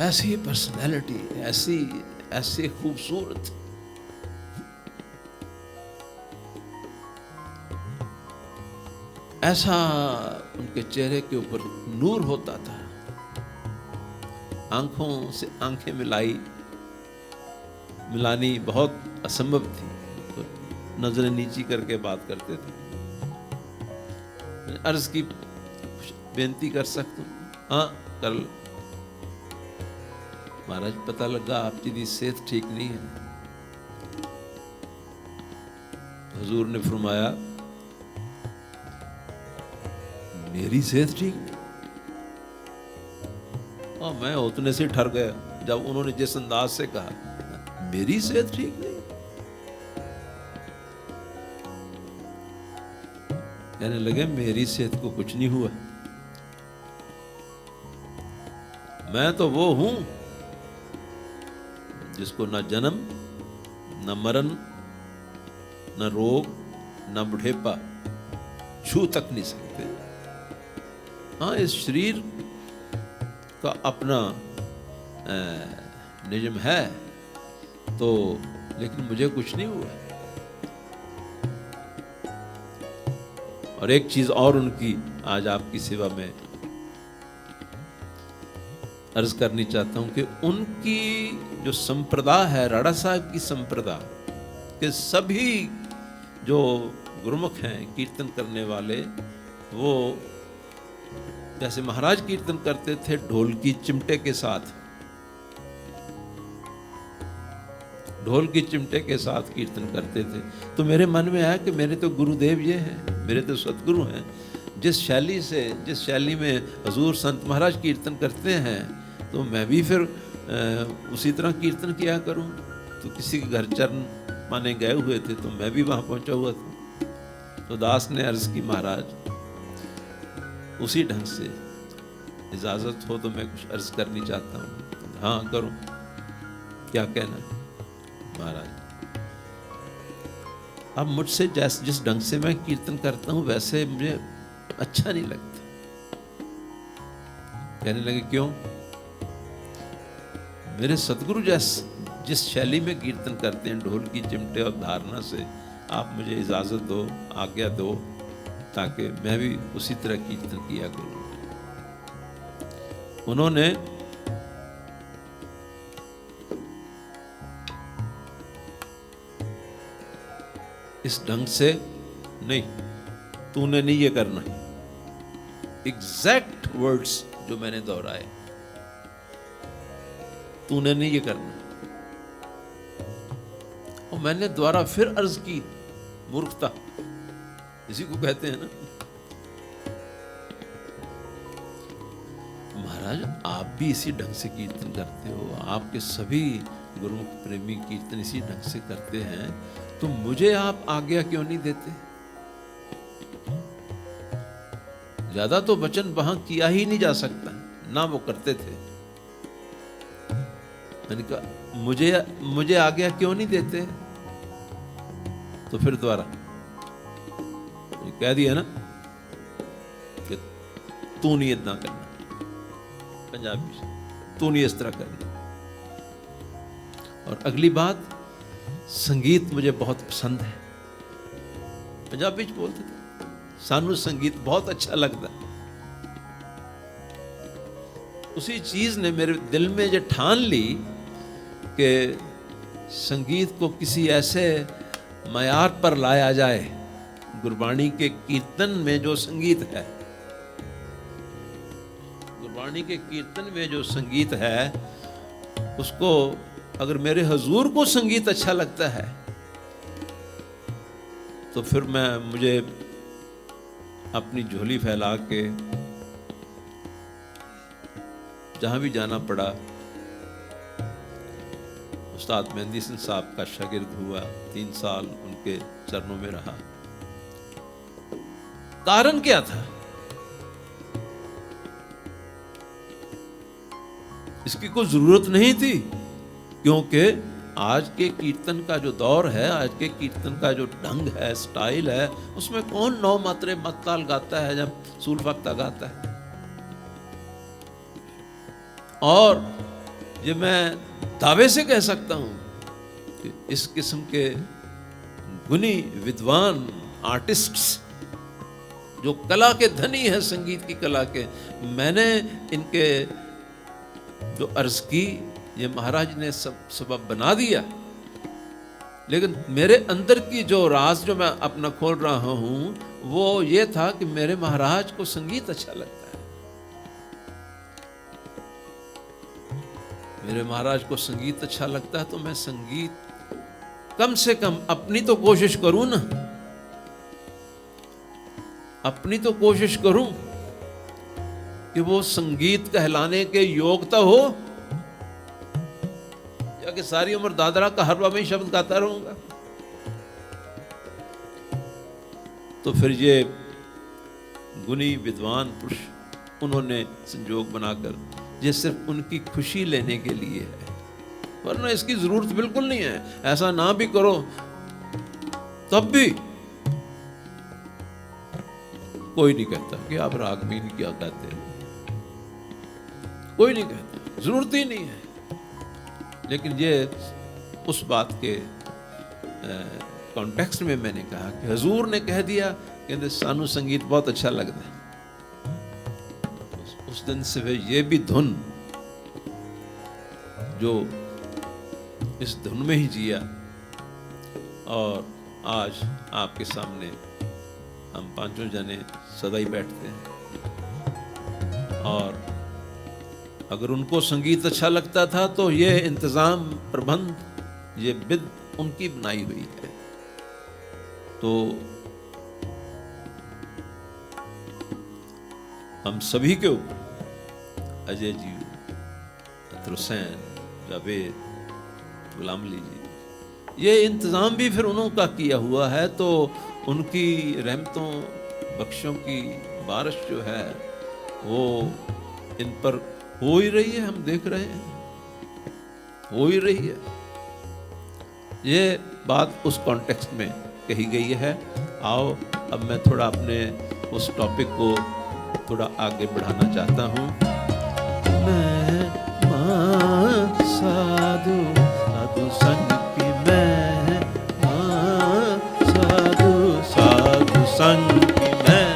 ऐसी पर्सनैलिटी, ऐसी खूबसूरत, ऐसा उनके चेहरे के ऊपर नूर होता था। आंखों से आंखें मिलानी बहुत असंभव थी, तो नजरें नीची करके बात करते थे। अर्ज की, बेनती कर सकता हूं? हाँ कर लो। महाराज पता लगा आपकी दी सेहत ठीक नहीं है। हुजूर ने फरमाया मेरी सेहत ठीक नहीं? और मैं उतने से ठर गया जब उन्होंने जिस अंदाज से कहा मेरी सेहत ठीक नहीं। कहने लगे मेरी सेहत को कुछ नहीं हुआ, मैं तो वो हूं जिसको न जन्म, न मरण, न रोग, न बुढ़ेपा छू तक नहीं सकते। हाँ, इस शरीर का अपना निजम है तो, लेकिन मुझे कुछ नहीं हुआ। और एक चीज और उनकी आज आपकी सेवा में अर्ज करनी चाहता हूं कि उनकी जो संप्रदाय है, राणा साहब की संप्रदाय के सभी जो गुरुमुख हैं कीर्तन करने वाले, वो जैसे महाराज कीर्तन करते थे ढोल की चिमटे के साथ, ढोल की चिमटे के साथ कीर्तन करते थे। तो मेरे मन में आया कि मेरे तो गुरुदेव ये हैं, मेरे तो सतगुरु हैं। जिस शैली में हजूर संत महाराज कीर्तन करते हैं तो मैं भी फिर उसी तरह कीर्तन किया करूं। तो किसी के घर चरण माने गए हुए थे तो मैं भी वहां पहुंचा हुआ था। तो दास ने अर्ज की महाराज उसी ढंग से इजाजत हो तो मैं कुछ अर्ज करनी चाहता हूं। हाँ करो, क्या कहना? महाराज अब मुझसे जिस ढंग से मैं कीर्तन करता हूं वैसे मुझे अच्छा नहीं लगता। कहने लगे क्यों? मेरे सतगुरु जिस शैली में कीर्तन करते हैं ढोल की चिमटे और धारणा से, आप मुझे इजाजत दो, आज्ञा दो, ताकि मैं भी उसी तरह कीर्तन किया करूं। उन्होंने इस ढंग से नहीं, तूने नहीं ये करना, एग्जैक्ट वर्ड्स जो मैंने दोहराए, तूने नहीं ये करना। और मैंने दोबारा फिर अर्ज की, मूर्खता इसी को कहते हैं ना। महाराज आप भी इसी ढंग से कीर्तन करते हो, आपके सभी गुरुमुख प्रेमी कीर्तन इसी ढंग से करते हैं, तो मुझे आप आज्ञा क्यों नहीं देते? ज्यादा तो वचन वहां किया ही नहीं जा सकता, ना वो करते थे। मैंने कहा मुझे आज्ञा क्यों नहीं देते? तो फिर दोबारा कह दिया ना कि तू नहीं इतना करना, पंजाबी से, तू नहीं इस तरह करना। और अगली बात, संगीत मुझे बहुत पसंद है। पंजाबी च बोलते थे, सानू संगीत बहुत अच्छा लगता। उसी चीज ने मेरे दिल में जो ठान ली कि संगीत को किसी ऐसे मयार पर लाया जाए, गुरबाणी के कीर्तन में जो संगीत है, गुरबाणी के कीर्तन में जो संगीत है, उसको अगर मेरे हजूर को संगीत अच्छा लगता है तो फिर मुझे अपनी झोली फैला के जहां भी जाना पड़ा। उस्ताद मेहंदी हसन साहब का शागिर्द हुआ, 3 साल उनके चरणों में रहा। कारण क्या था? इसकी कोई जरूरत नहीं थी, क्योंकि आज के कीर्तन का जो दौर है, आज के कीर्तन का जो ढंग है, स्टाइल है, उसमें कौन 9 मात्रे मत्ताल गाता है जब सूल फक्ता गाता है। और ये मैं दावे से कह सकता हूं कि इस किस्म के गुणी विद्वान आर्टिस्ट्स जो कला के धनी है, संगीत की कला के, मैंने इनके जो अर्ज की, ये महाराज ने सबब बना दिया। लेकिन मेरे अंदर की जो राज जो मैं अपना खोल रहा हूं, वो ये था कि मेरे महाराज को संगीत अच्छा लगता है। मेरे महाराज को संगीत अच्छा लगता है, तो मैं संगीत कम से कम अपनी तो कोशिश करूं ना, अपनी तो कोशिश करूं कि वो संगीत कहलाने के योग्यता हो, या कि सारी उम्र दादरा का हरवा में ही शब्द गाता रहूंगा। तो फिर ये गुणी विद्वान पुरुष, उन्होंने संजोग बनाकर, ये सिर्फ उनकी खुशी लेने के लिए है, वरना इसकी जरूरत बिल्कुल नहीं है। ऐसा ना भी करो तब भी कोई नहीं कहता कि आप रागबीन क्या कहते हैं, कोई नहीं कहता, जरूरत ही नहीं है। लेकिन ये उस बात के कॉन्टेक्स्ट में मैंने कहा कि हजूर ने कह दिया, कहते सानू संगीत बहुत अच्छा लगता है। उस दिन से वे ये भी धुन, जो इस धुन में ही जिया, और आज आपके सामने हम 5 जने सदा ही बैठते हैं। और अगर उनको संगीत अच्छा लगता था तो ये इंतजाम, प्रबंध, ये विद उनकी बनाई हुई है। तो हम सभी के ऊपर, अजय जी, अतर हुसैन, जावेद, गुलाम अली जी, ये इंतजाम भी फिर उन्होंने किया हुआ है। तो उनकी रहमतों बख्शों की बारिश जो है वो इन पर हो ही रही है, हम देख रहे हैं, हो ही रही है। ये बात उस कॉन्टेक्स्ट में कही गई है। आओ अब मैं थोड़ा अपने उस टॉपिक को थोड़ा आगे बढ़ाना चाहता हूँ। मैं साधु साधु संग की, मैं साधु साधु संग की, मैं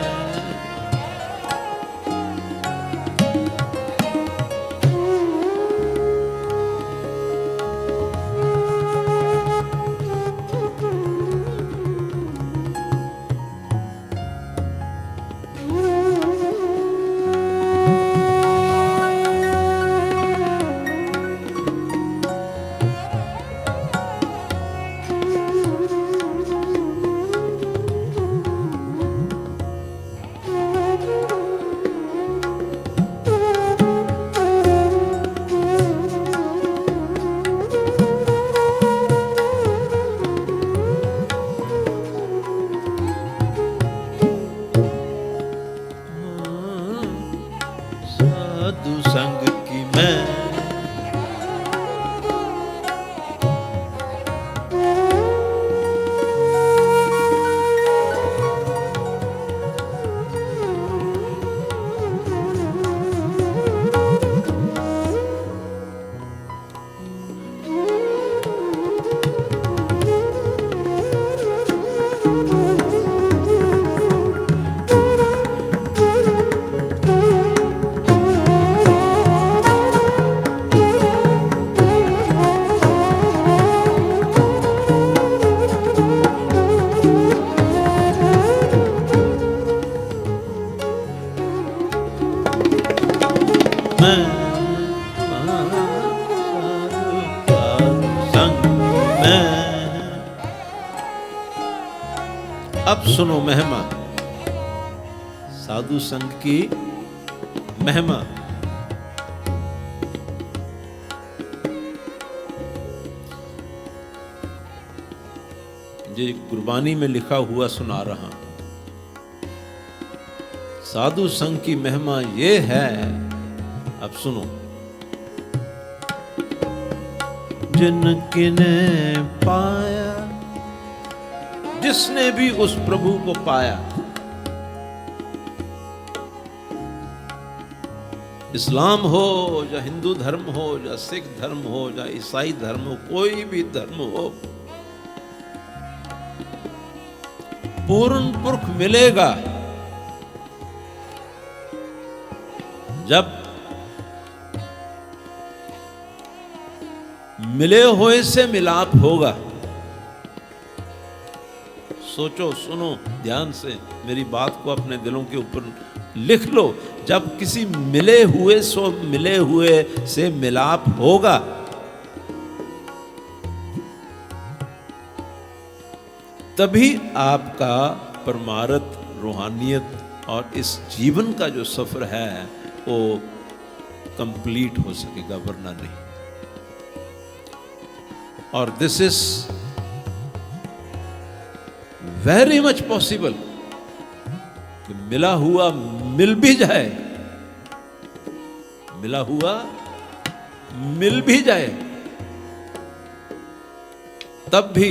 साधु संग की, मैं अब सुनो महिमा, साधु संघ की महिमा। ये गुरबानी में लिखा हुआ सुना रहा हूं। साधु संघ की महिमा ये है, अब सुनो। जिनकिने पाया, जिसने भी उस प्रभु को पाया, इस्लाम हो या हिंदू धर्म हो या सिख धर्म हो या ईसाई धर्म हो, कोई भी धर्म हो, पूर्ण पुरख मिलेगा जब मिले हुए से मिलाप होगा। सोचो, सुनो ध्यान से, मेरी बात को अपने दिलों के ऊपर लिख लो। जब किसी मिले हुए से मिलाप होगा, तभी आपका परमार्थ, रूहानियत और इस जीवन का जो सफर है वो कंप्लीट हो सकेगा, वरना नहीं। और this is very much possible कि मिला हुआ मिल भी जाए, मिला हुआ मिल भी जाए, तब भी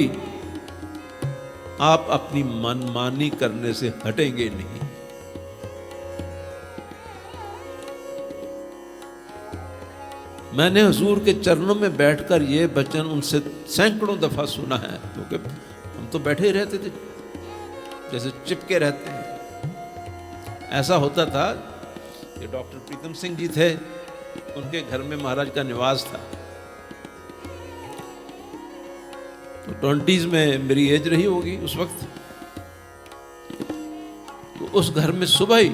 आप अपनी मनमानी करने से हटेंगे नहीं। मैंने हुजूर के चरणों में बैठकर ये वचन उनसे सैकड़ों दफा सुना है, क्योंकि हम तो बैठे ही रहते थे जैसे चिपके रहते हैं। ऐसा होता था कि डॉक्टर प्रीतम सिंह जी थे, उनके घर में महाराज का निवास था। तो 20s में मेरी एज रही होगी उस वक्त। तो उस घर में सुबह ही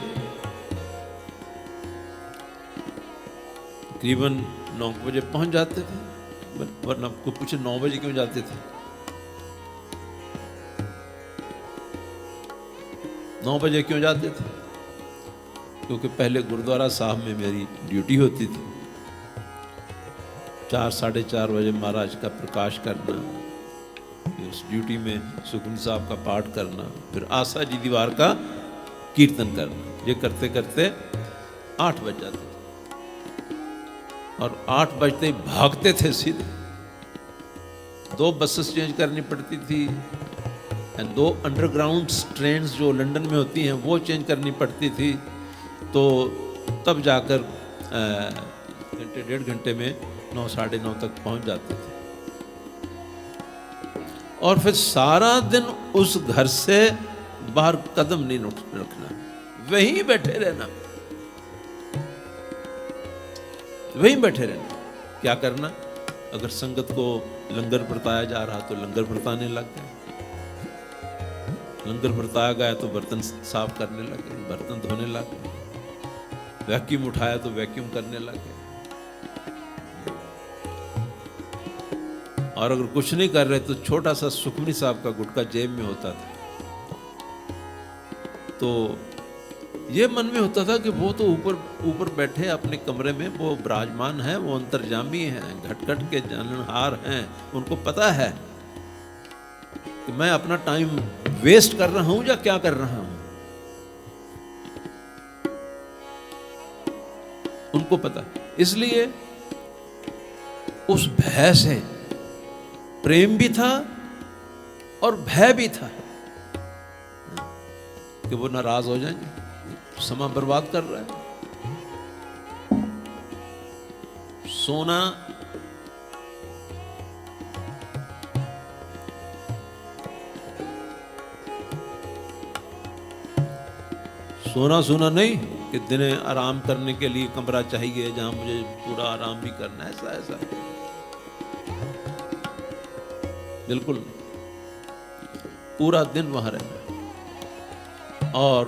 तकरीबन 9 बजे पहुंच जाते थे, वरना आपको पूछे 9 बजे क्यों जाते थे। 9 बजे क्यों जाते थे? क्योंकि पहले गुरुद्वारा साहब में मेरी ड्यूटी होती थी। 4 साढ़े 4 बजे महाराज का प्रकाश करना, फिर उस ड्यूटी में सुखमनी साहब का पाठ करना, फिर आशा जी दीवार का कीर्तन करना। ये करते करते 8 बज जाते थे और 8 बजते भागते थे सीधे 2 बसेस चेंज करनी पड़ती थी, 2 अंडरग्राउंड ट्रेन्स जो लंदन में होती हैं वो चेंज करनी पड़ती थी। तो तब जाकर घंटे 1.5 घंटे में 9 साढ़े 9 तक पहुंच जाते थे। और फिर सारा दिन उस घर से बाहर कदम नहीं रखना, वहीं बैठे रहना, वहीं बैठे रहना। क्या करना? अगर संगत को लंगर बरताया जा रहा तो लंगर बरताने लग गए, लंगर बरताया गया तो बर्तन साफ करने लगे, बर्तन धोने लगे, वैक्यूम उठाया तो वैक्यूम करने लगे। और अगर कुछ नहीं कर रहे तो छोटा सा सुखमनी साहब का गुटका जेब में होता था, तो ये मन में होता था कि वो तो ऊपर बैठे अपने कमरे में, वो विराजमान है, वो अंतर्जामी हैं, घट के जाननहार हैं, उनको पता है कि मैं अपना टाइम वेस्ट कर रहा हूं या क्या कर रहा हूं, उनको पता। इसलिए उस भय से प्रेम भी था और भय भी था कि वो नाराज हो जाएंगे, समय बर्बाद कर रहा है। सोना सोना नहीं कि दिन आराम करने के लिए कमरा चाहिए जहां मुझे पूरा आराम भी करना है, ऐसा बिल्कुल नहीं। पूरा दिन वहां रहना। और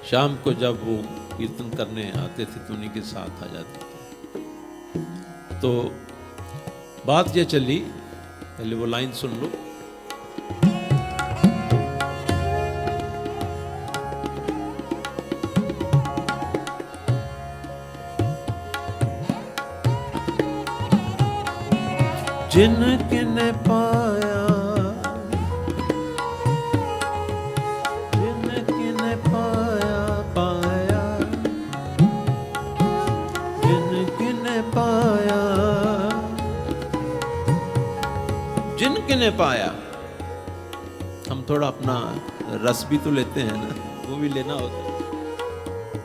शाम को जब वो कीर्तन करने आते थे तो उन्हीं के साथ आ जाते थे। तो बात ये चली, पहले वो लाइन सुन लो। जिनकिने पाया, जिनकिने पाया पाया, जिनकिने पाया, जिनकिने पाया। हम थोड़ा अपना रस भी तो लेते हैं ना, वो भी लेना होता है।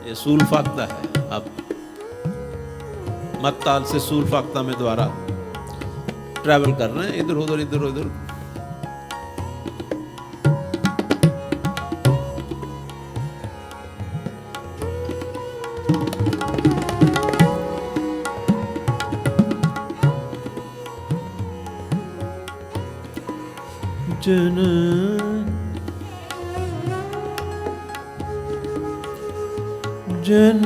ये सूल फाख्ता है। अब मत ताल से सूल फाख्ता में द्वारा ट्रैवल कर रहे हैं, इधर उधर इधर उधर। जन जन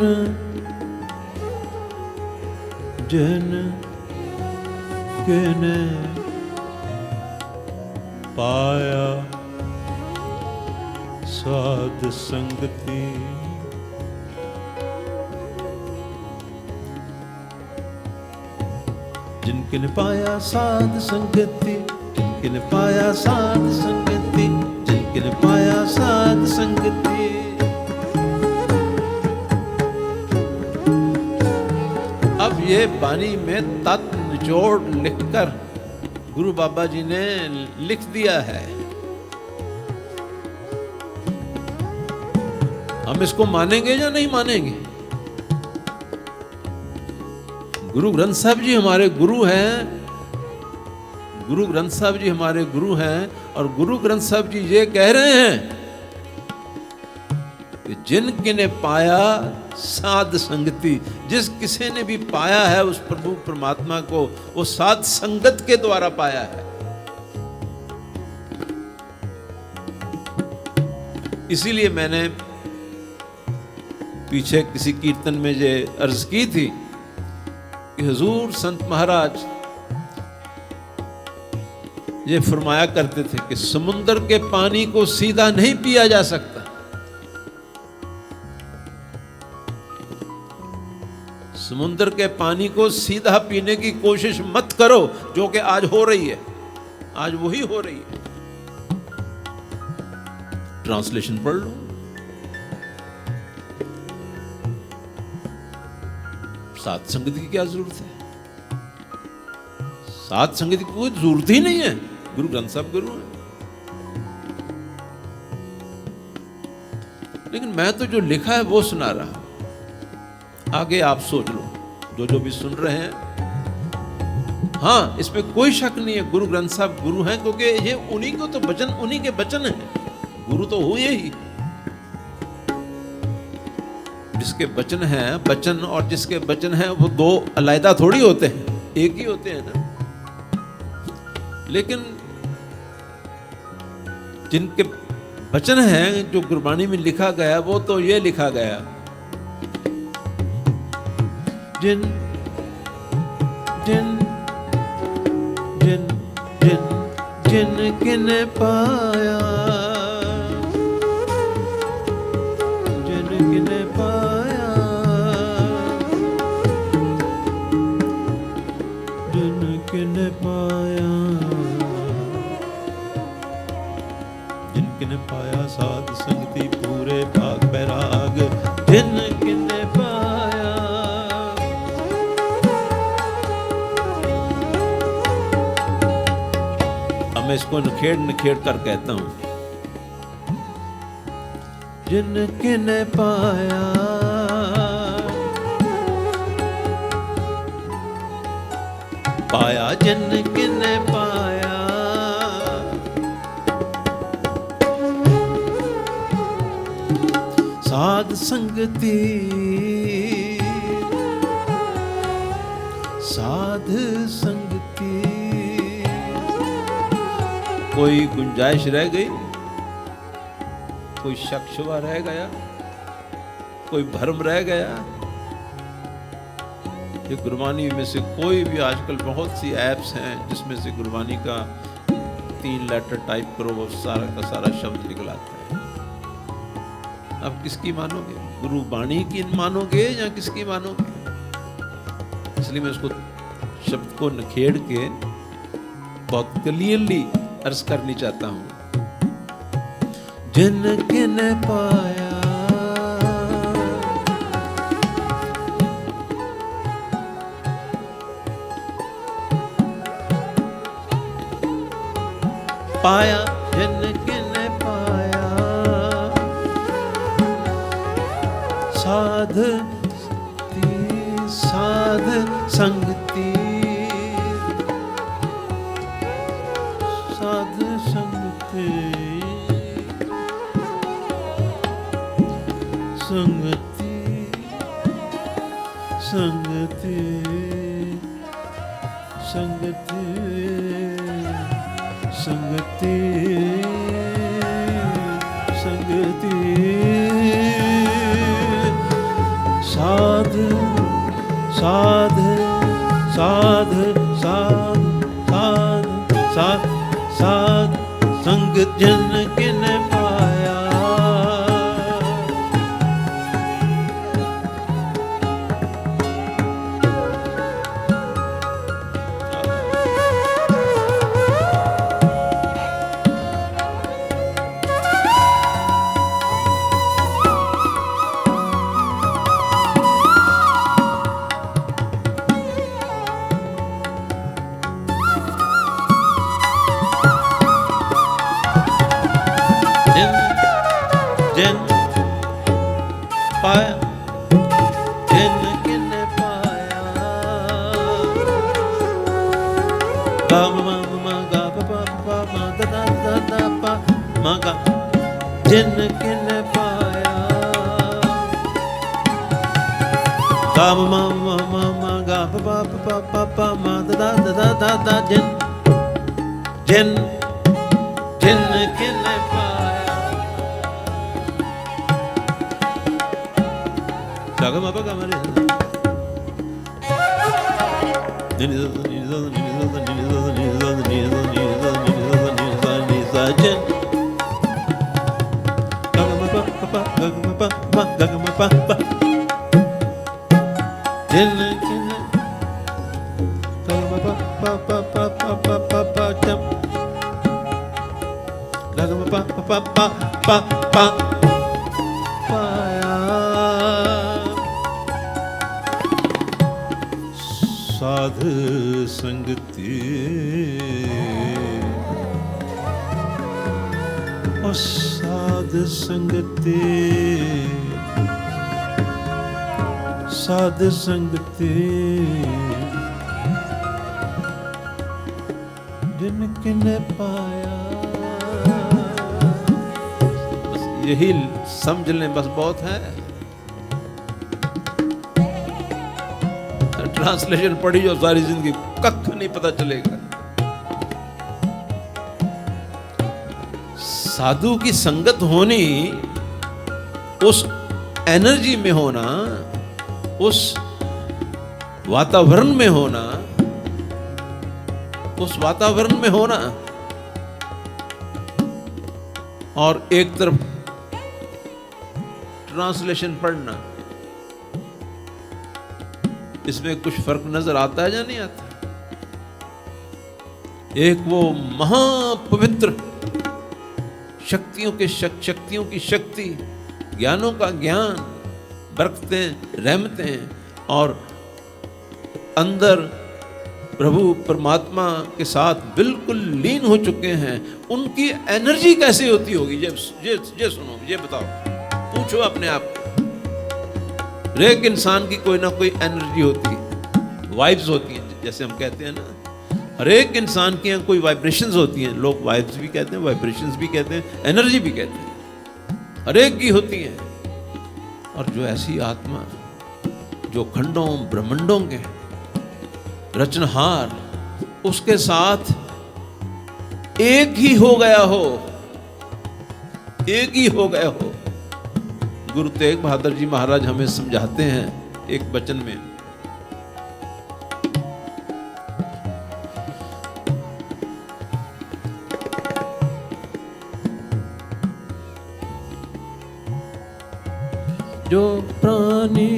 जन किने पाया साध संगति, जिनकिने पाया साध संगति, जिनकिने पाया साध संगति, जिनकिने पाया साध संगति। अब ये बानी में तत्व निचोड़ लिखकर गुरु बाबा जी ने लिख दिया है। हम इसको मानेंगे या नहीं मानेंगे? गुरु ग्रंथ साहब जी हमारे गुरु हैं, गुरु ग्रंथ साहब जी हमारे गुरु हैं। और गुरु ग्रंथ साहब जी ये कह रहे हैं कि जिनकिने पाया साध संगति, जिस किसी ने भी पाया है उस प्रभु परमात्मा को, वो साध संगत के द्वारा पाया है। इसीलिए मैंने पीछे किसी कीर्तन में ये अर्ज की थी कि हुजूर संत महाराज ये फरमाया करते थे कि समुद्र के पानी को सीधा नहीं पिया जा सकता। समुद्र के पानी को सीधा पीने की कोशिश मत करो, जो कि आज हो रही है, आज वही हो रही है। ट्रांसलेशन पढ़ लो। साध संगत की क्या जरूरत है? साध संगत की कोई जरूरत ही नहीं है, गुरु ग्रंथ साहब गुरु है। लेकिन मैं तो जो लिखा है वो सुना रहा, आगे आप सोच लो जो भी सुन रहे हैं। हाँ, इसमें कोई शक नहीं है, गुरु ग्रंथ साहब गुरु हैं, क्योंकि ये उन्हीं को तो वचन, उन्हीं के वचन हैं, गुरु तो हुए ही। जिसके वचन हैं, वचन और जिसके वचन हैं वो दो अलग थोड़ी होते हैं, एक ही होते हैं ना। लेकिन जिनके वचन हैं, जो गुरबाणी में लिखा गया, वो तो ये लिखा गया, जिन जिन जिन जिन जिन किन पाया, जिन किन पाया, जिन किन पाया, जिन किन पाया साध संगति पूरे भाग बैराग, जिन किन पाया। अब मैं इसको नखेड़ नखेड़ कर कहता हूं, जिन किन पाया, पाया जिन किन पाया, साध संगति, साध संगति। कोई गुंजाइश रह गई, कोई शक शुबा रह गया, कोई भ्रम रह गया? ये गुरबानी में से कोई भी, आजकल बहुत सी ऐप्स हैं जिसमें से गुरबानी का 3 लेटर टाइप करो, वो सारा का सारा शब्द निकल आता है। अब किसकी मानोगे? गुरुबाणी की मानोगे या किसकी मानोगे? इसलिए मैं उसको शब्द को नखेड़ के बहुत क्लियरली अर्ज करनी चाहता हूं। जिन किन पाया, पाया जिन किन पाया, साध साध संगति, साध संगति, संगति, संगति, संगति, संगति, संगति, साध साध साध साध साध साध साध संग जन किन पाया, जिन पाया, जिन किन पाया, गा मा मा गा पा पा मा दा दा दा दा पा मा गा, जिन किन पाया, गा मा मा मा गा पा पा पा पा मा दा दा दा दा दा, जिन जिन जिन किन Gama pa gama re, ni ni ni ni ni ni ni jen. Gama pa pa gama pa ma gama pa pa. Jen jen. Gama pa pa pa pa pa pa pa jam. Gama pa pa pa pa pa. साध संगति, ओ साध संगति, साध संगति, जिनकिने पाया। बस यही समझ लें, बस बहुत है। ट्रांसलेशन पढ़ी जो सारी जिंदगी कख नहीं पता चलेगा। साधु की संगत होनी, उस एनर्जी में होना, उस वातावरण में होना, उस वातावरण में होना, और एक तरफ ट्रांसलेशन पढ़ना, इसमें कुछ फर्क नजर आता है या नहीं आता? एक वो महापवित्र शक्तियों की शक्ति, ज्ञानों का ज्ञान, बरकतें, रहमतें, और अंदर प्रभु परमात्मा के साथ बिल्कुल लीन हो चुके हैं। उनकी एनर्जी कैसे होती होगी? ये सुनो, ये बताओ, पूछो अपने आप को। हर एक इंसान की कोई ना कोई एनर्जी होती है, वाइब्स होती हैं, जैसे हम कहते हैं ना। हर एक इंसान की कोई वाइब्रेशंस होती हैं। लोग वाइब्स भी कहते हैं, वाइब्रेशंस भी कहते हैं, एनर्जी भी कहते हैं। हर एक की होती है। और जो ऐसी आत्मा जो खंडों ब्रह्मांडों के रचनहार, उसके साथ एक ही हो गया हो, एक ही हो गया हो। गुरु तेग बहादुर जी महाराज हमें समझाते हैं एक वचन में, जो प्राणी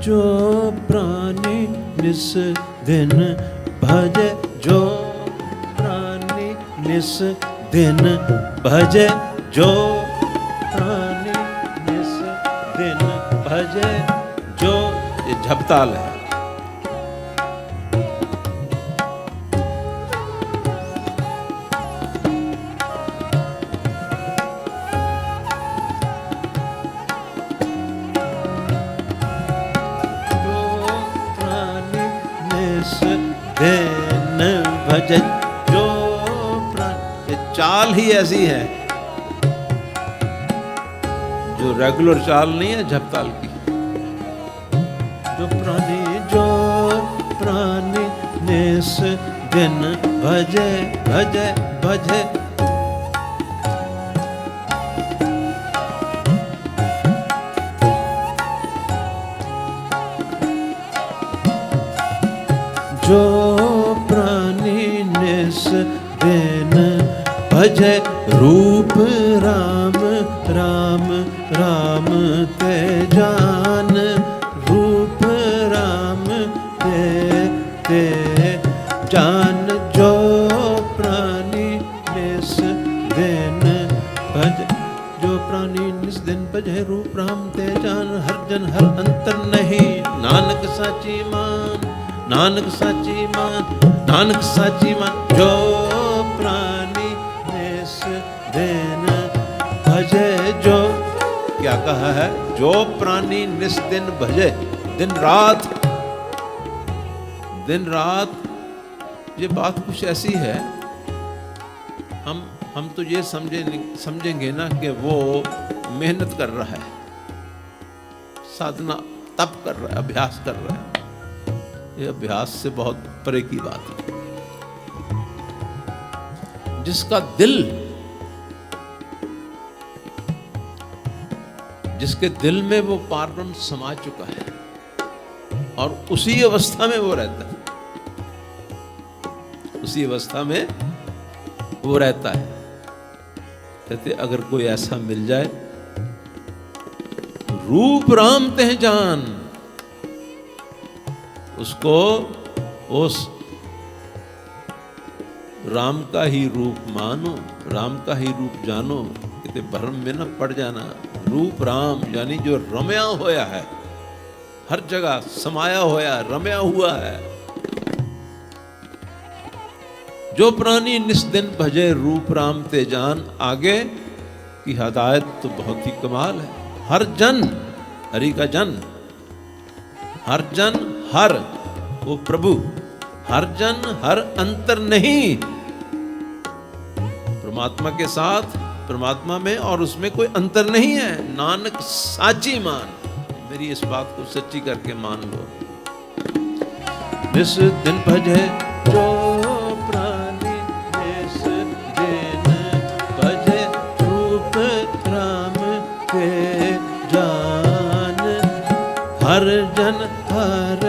जो प्राणी निस दिन भजे, जो प्राणी निस दिन भजे, जो प्राणी निस दिन भजे, जो, ये झपताल है। जो ये चाल ही ऐसी है, जो रेगुलर चाल नहीं है झपताल की। जो प्राणी निस दिन भजे भजे भजे, जो प्राणी निस दिन भजे, रूप राम राम राम ते जान, रूप राम ते जान। जो प्राणी निस दिन भजे, जो प्राणी निस दिन भजे, रूप राम ते जान। हर जन हर अंतर नहीं, नानक साची मान, नानक साची मान, नानक साची मान। जो प्राणी निस दिन भजे, जो क्या कहा है? जो प्राणी निस दिन भजे, दिन रात, दिन रात। ये बात कुछ ऐसी है, हम तो ये समझेंगे ना कि वो मेहनत कर रहा है, साधना तप कर रहा है, अभ्यास कर रहा है। ये अभ्यास से बहुत परे की बात है। जिसका दिल, जिसके दिल में वो पारब्रह्म समा चुका है और उसी अवस्था में वो रहता है, उसी अवस्था में वो रहता है। कहते अगर कोई ऐसा मिल जाए, रूप राम तेह जान, उसको उस राम का ही रूप मानो, राम का ही रूप जानो, कहते भ्रम में न पड़ जाना। रूप राम यानी जो रमया होया है, हर जगह समाया होया, रमया हुआ है। जो प्राणी निस्दिन भजे रूप राम ते जान, आगे की हदायत तो बहुत ही कमाल है। हर जन, हरि का जन, हर जन हर वो प्रभु, हर जन हर अंतर नहीं। परमात्मा के साथ, परमात्मा में और उसमें कोई अंतर नहीं है। नानक साची मान, मेरी इस बात को सच्ची करके मान लो। निस दिन भजे जो प्राणी, निस दिन भजे रूप राम के जान, हर जन हर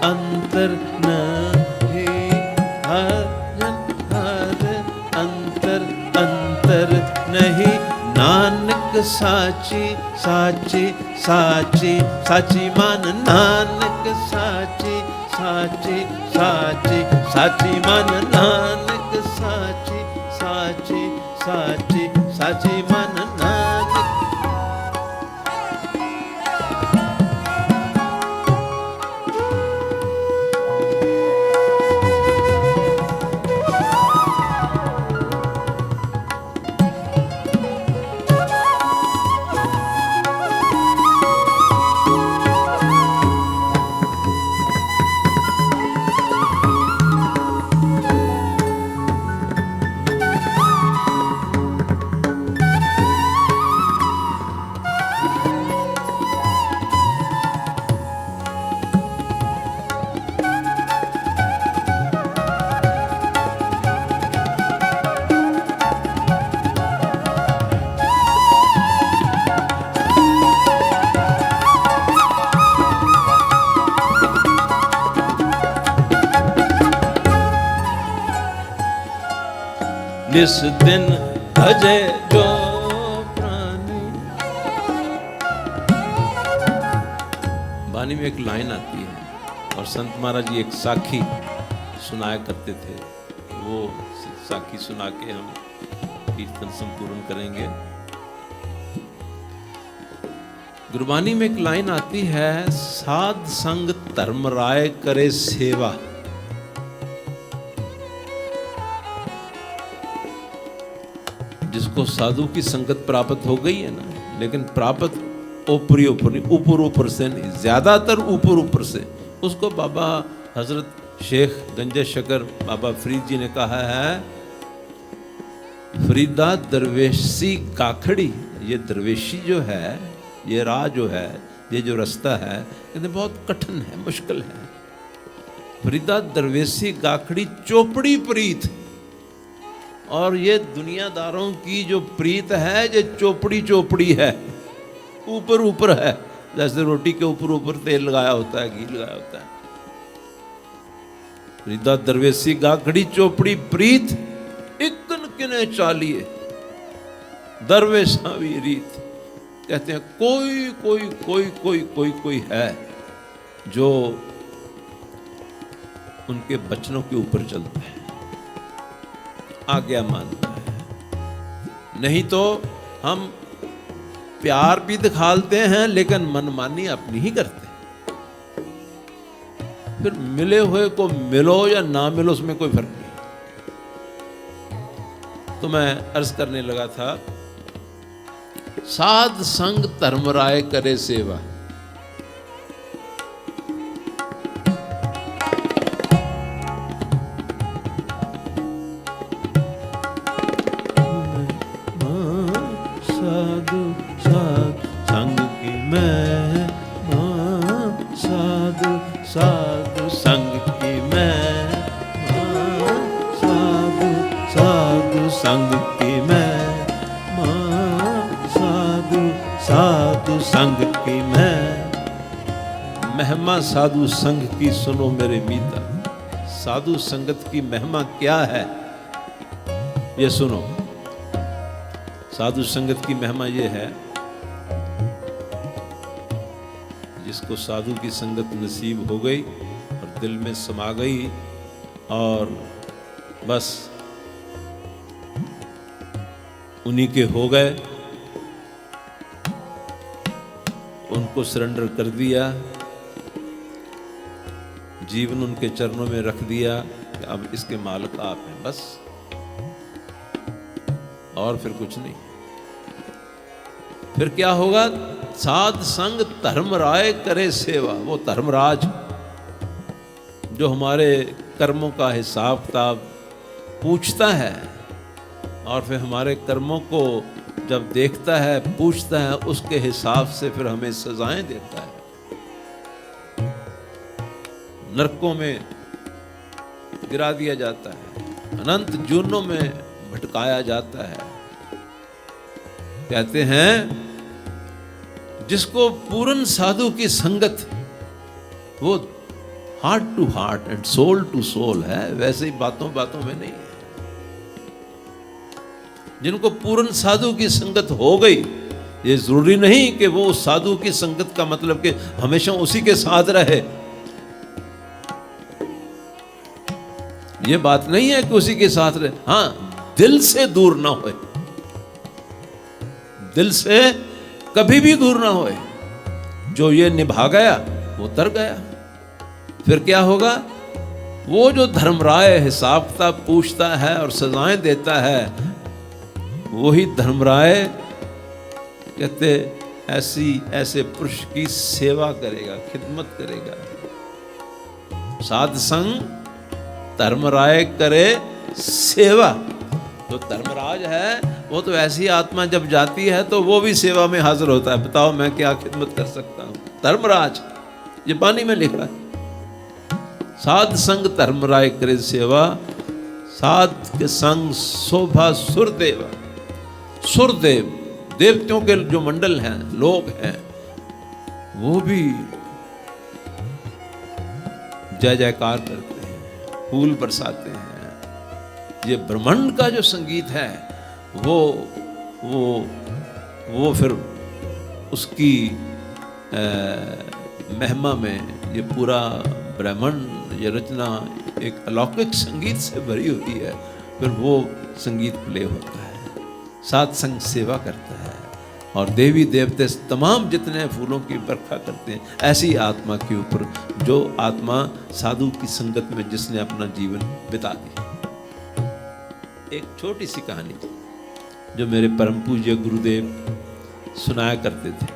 अंतर नहीं, हर जन हर अंतर अंतर नहीं। नानक साची साची साची साची मान, नानक साची साची साची साची मान, नानक साची साची साची साची मान, नानक। जिस दिन भजे जो प्राणी। वाणी में एक लाइन आती है और संत महाराज जी एक साखी सुनाया करते थे, वो साखी सुना के हम कीर्तन संपूर्ण करेंगे। गुरबानी में एक लाइन आती है, साध संग धर्म राय करे सेवा। जिसको साधु की संगत प्राप्त हो गई है ना, लेकिन प्राप्त ऊपरी ऊपर, ऊपर ऊपर से नहीं, ज्यादातर ऊपर ऊपर से। उसको बाबा हजरत शेख गंजे शकर बाबा फरीद जी ने कहा है, फरीदा दरवेशी काखड़ी। ये दरवेशी जो है, ये राह जो है, ये जो रास्ता है, ये बहुत कठिन है, मुश्किल है। फरीदा दरवेशी काखड़ी चोपड़ी प्रीत। और ये दुनियादारों की जो प्रीत है, ये चोपड़ी चोपड़ी है, ऊपर ऊपर है। जैसे रोटी के ऊपर ऊपर तेल लगाया होता है, घी लगाया होता है। फरीदा दरवेशी गाखड़ी चोपड़ी प्रीत, इकन किने चालिए दरवेशावी रीत। कहते हैं कोई कोई कोई कोई कोई कोई है जो उनके बचनों के ऊपर चलता है, आज्ञा मानता है। नहीं तो हम प्यार भी दिखाते हैं लेकिन मनमानी अपनी ही करते हैं। फिर मिले हुए को मिलो या ना मिलो, उसमें कोई फर्क नहीं। तो मैं अर्ज करने लगा था, साध संग धर्म राय करे सेवा। साधु संग की मैं, साधु साधु संग की मैं, साधु साधु संग की मैं। महिमा साधु संग की सुनो मेरे मीता, साधु संगत की महिमा क्या है, ये सुनो। साधु संगत की महिमा ये है, जिसको साधु की संगत नसीब हो गई और दिल में समा गई और बस उन्हीं के हो गए, उनको सरेंडर कर दिया, जीवन उनके चरणों में रख दिया कि अब इसके मालिक आप हैं, बस और फिर कुछ नहीं। फिर क्या होगा? साध संग धर्मराय करे सेवा। वो धर्मराज जो हमारे कर्मों का हिसाब किताब पूछता है और फिर हमारे कर्मों को जब देखता है, पूछता है, उसके हिसाब से फिर हमें सजाएं देता है। नरकों में गिरा दिया जाता है, अनंत जूनों में भटकाया जाता है। कहते हैं जिसको पूर्ण साधु की संगत, वो heart to heart and soul to soul है, वैसे ही बातों बातों में नहीं है। जिनको पूर्ण साधु की संगत हो गई, ये जरूरी नहीं कि वो उस साधु की संगत का मतलब कि हमेशा उसी के साथ रहे। ये बात नहीं है कि उसी के साथ रहे, हाँ, दिल से दूर ना होए, दिल से कभी भी दूर ना होए। जो ये निभा गया वो तर गया। फिर क्या होगा? वो जो धर्मराय हिसाब किताब पूछता है और सजाएं देता है, वही धर्मराय कहते ऐसे पुरुष की सेवा करेगा, खिदमत करेगा। साध संग धर्मराय करे सेवा। जो धर्मराज है वो तो ऐसी आत्मा जब जाती है तो वो भी सेवा में हाजिर होता है। बताओ मैं क्या खिदमत कर सकता हूं? धर्मराज, ये बानी में लिखा है। साध संग धर्मराय करे सेवा, साध के संग शोभा सुरदेवा। सुरदेव, देवताओं के जो मंडल हैं, लोग हैं, वो भी जय जयकार करते हैं, फूल बरसाते हैं। ये ब्रह्मांड का जो संगीत है वो फिर उसकी महिमा में ये पूरा ब्रह्मांड, ये रचना एक अलौकिक संगीत से भरी हुई है। फिर वो संगीत प्ले होता है, साथ संग सेवा करता है और देवी देवते तमाम जितने फूलों की बरखा करते हैं ऐसी आत्मा के ऊपर, जो आत्मा साधु की संगत में जिसने अपना जीवन बिता दिया। एक छोटी सी कहानी जो मेरे परम पूज्य गुरुदेव सुनाया करते थे।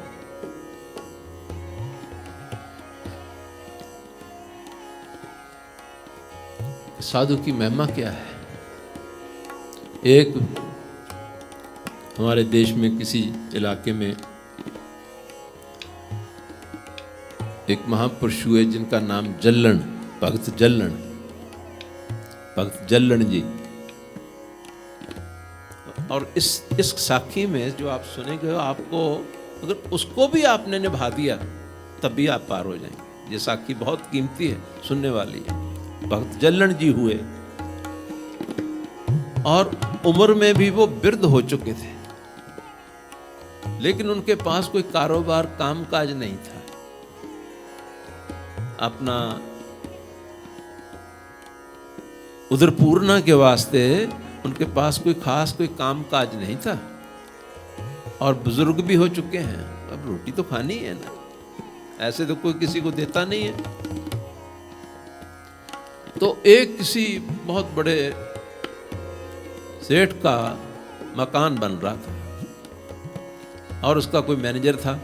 साधु की महिमा क्या है? एक हमारे देश में किसी इलाके में एक महापुरुष हुए जिनका नाम जल्लन, भक्त जल्लन जी। और इस साखी में जो आप सुनेंगे, आपको अगर उसको भी आपने निभा दिया तब भी आप पार हो जाएंगे। ये साखी बहुत कीमती है, सुनने वाली है। भक्त जल्लन जी हुए और उम्र में भी वो वृद्ध हो चुके थे, लेकिन उनके पास कोई कारोबार कामकाज नहीं था। अपना उधर पूर्णा के वास्ते उनके पास कोई खास कोई कामकाज नहीं था और बुजुर्ग भी हो चुके हैं। अब रोटी तो खानी है ना, ऐसे तो कोई किसी को देता नहीं है। तो एक किसी बहुत बड़े सेठ का मकान बन रहा था और उसका कोई मैनेजर था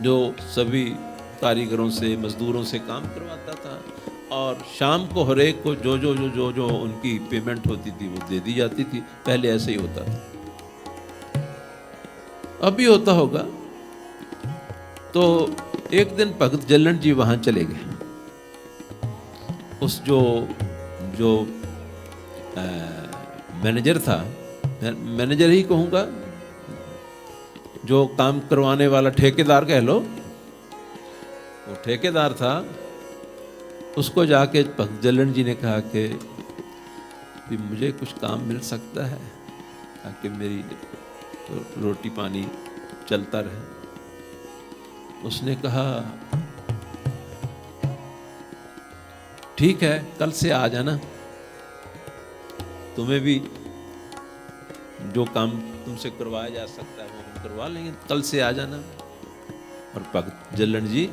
जो सभी कारीगरों से, मजदूरों से काम करवाता था और शाम को हर एक को जो जो जो जो जो उनकी पेमेंट होती थी वो दे दी जाती थी। पहले ऐसे ही होता था, अब भी होता होगा। तो एक दिन भगत जल्लन जी वहां चले गए। उस जो मैनेजर था, मैनेजर ही कहूँगा, जो काम करवाने वाला ठेकेदार कह लो, वो ठेकेदार था। उसको जाके भक्त जलन जी ने कहा कि मुझे कुछ काम मिल सकता है ताकि मेरी रोटी पानी चलता रहे। उसने कहा ठीक है, कल से आ जाना, तुम्हें भी जो काम तुमसे करवाया जा सकता है वो हम करवा लेंगे, कल से आ जाना। और भक्त जलन जी,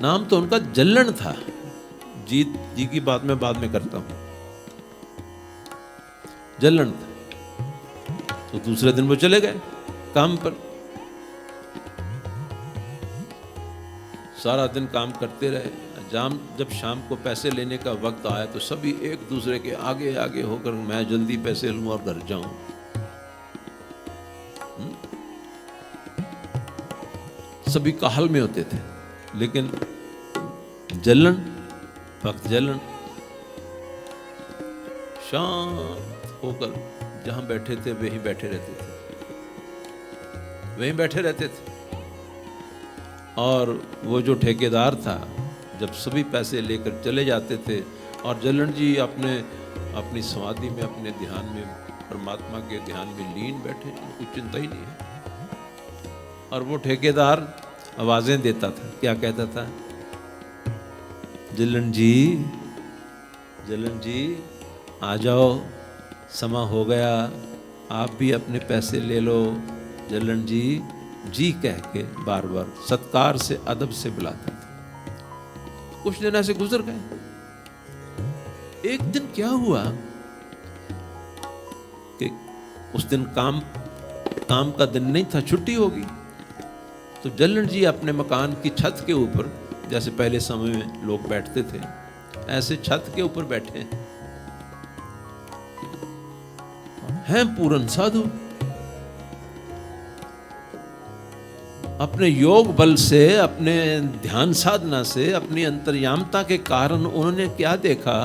नाम तो उनका जलन था, जीत जी की बात मैं बाद में करता हूं, जलन था। तो दूसरे दिन वो चले गए काम पर, सारा दिन काम करते रहे। जब शाम को पैसे लेने का वक्त आया तो सभी एक दूसरे के आगे आगे होकर मैं जल्दी पैसे लूं और घर जाऊं। सभी काहल में होते थे, लेकिन जलन, भक्त जलन शांत होकर जहां बैठे थे वहीं बैठे रहते थे, वहीं बैठे रहते थे। और वो जो ठेकेदार था, जब सभी पैसे लेकर चले जाते थे और जलन जी अपनी समाधि में, अपने ध्यान में, परमात्मा के ध्यान में लीन बैठे, कुछ चिंता ही नहीं है। और वो ठेकेदार आवाजें देता था, क्या कहता था? जलन जी आ जाओ, समा हो गया, आप भी अपने पैसे ले लो। जलन जी कह के बार बार सत्कार से, अदब से बुलाता था। कुछ दिन ऐसे गुजर गए। एक दिन क्या हुआ कि उस दिन काम का दिन नहीं था, छुट्टी होगी। तो जलन जी अपने मकान की छत के ऊपर, जैसे पहले समय में लोग बैठते थे, ऐसे छत के ऊपर बैठे हैं पूरन साधु। अपने योग बल से, अपने ध्यान साधना से, अपनी अंतर्यामता के कारण उन्होंने क्या देखा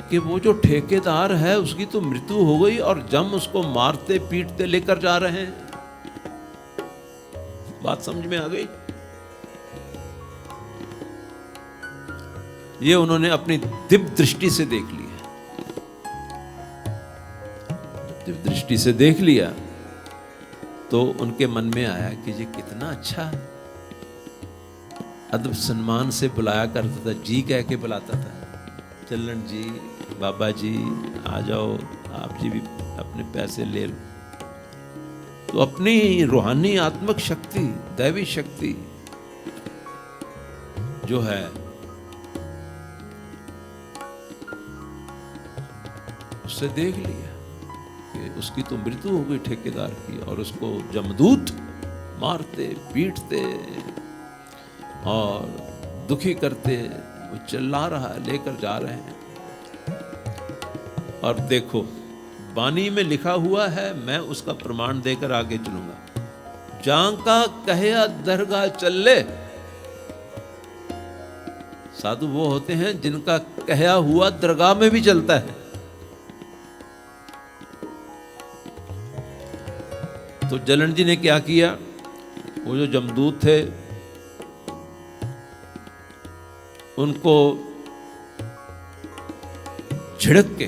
कि वो जो ठेकेदार है उसकी तो मृत्यु हो गई और जम उसको मारते पीटते लेकर जा रहे हैं। बात समझ में आ गई? ये उन्होंने अपनी दिव्य दृष्टि से देख लिया। दिव्य दृष्टि से देख लिया तो उनके मन में आया कि ये कितना अच्छा अदब सम्मान से बुलाया करता था, जी कह के बुलाता था। जलन जी, बाबा जी आ जाओ, आप जी भी अपने पैसे ले लो। तो अपनी रूहानी आत्मक शक्ति, दैवी शक्ति जो है, उससे देख लिया कि उसकी तो मृत्यु हो गई ठेकेदार की, और उसको जमदूत मारते पीटते और दुखी करते, वो चिल्ला रहा है, लेकर जा रहे हैं। और देखो वाणी में लिखा हुआ है, मैं उसका प्रमाण देकर आगे चलूंगा। जांका कहया दरगाह चले। साधु वो होते हैं जिनका कहया हुआ दरगाह में भी चलता है। तो जलन जी ने क्या किया, वो जो जमदूत थे उनको झिड़क के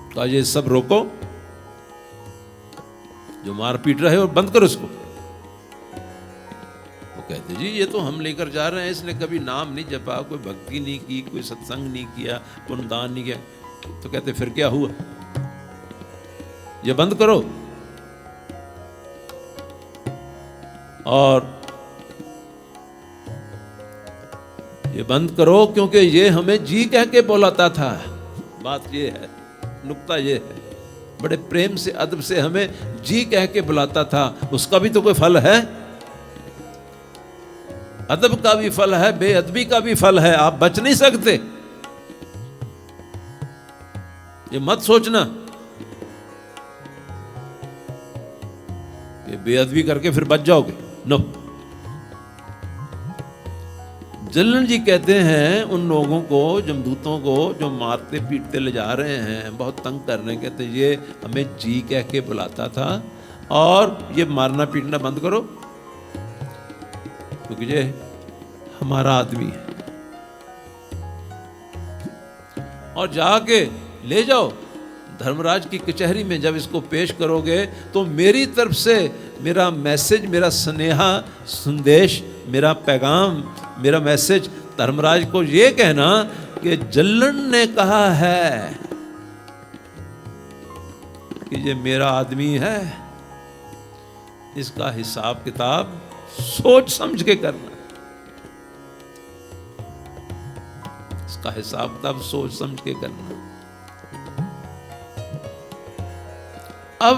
कहा, ये सब रोको, जो मार पीट रहे हो बंद करो इसको। वो कहते जी ये तो हम लेकर जा रहे हैं, इसने कभी नाम नहीं जपा, कोई भक्ति नहीं की, कोई सत्संग नहीं किया, पुण्यदान नहीं किया। तो कहते फिर क्या हुआ, ये बंद करो। और ये बंद करो क्योंकि ये हमें जी कह के बुलाता था। बात ये है, नुक्ता ये है, बड़े प्रेम से, अदब से हमें जी कह के बुलाता था। उसका भी तो कोई फल है, अदब का भी फल है, बेअदबी का भी फल है। आप बच नहीं सकते, ये मत सोचना कि बेअदबी करके फिर बच जाओगे। नो, जलन जी कहते हैं उन लोगों को, जमदूतों को जो मारते पीटते ले जा रहे हैं, बहुत तंग कर रहे हैं, कहते ये हमें जी कह के बुलाता था और ये मारना पीटना बंद करो, क्योंकि ये हमारा आदमी है, और जाके ले जाओ धर्मराज की कचहरी में। जब इसको पेश करोगे तो मेरी तरफ से मेरा मैसेज, मेरा स्नेहा संदेश, मेरा पैगाम, मेरा मैसेज धर्मराज को ये कहना कि जल्लन ने कहा है कि ये मेरा आदमी है, इसका हिसाब किताब सोच समझ के करना, इसका हिसाब किताब सोच समझ के करना। अब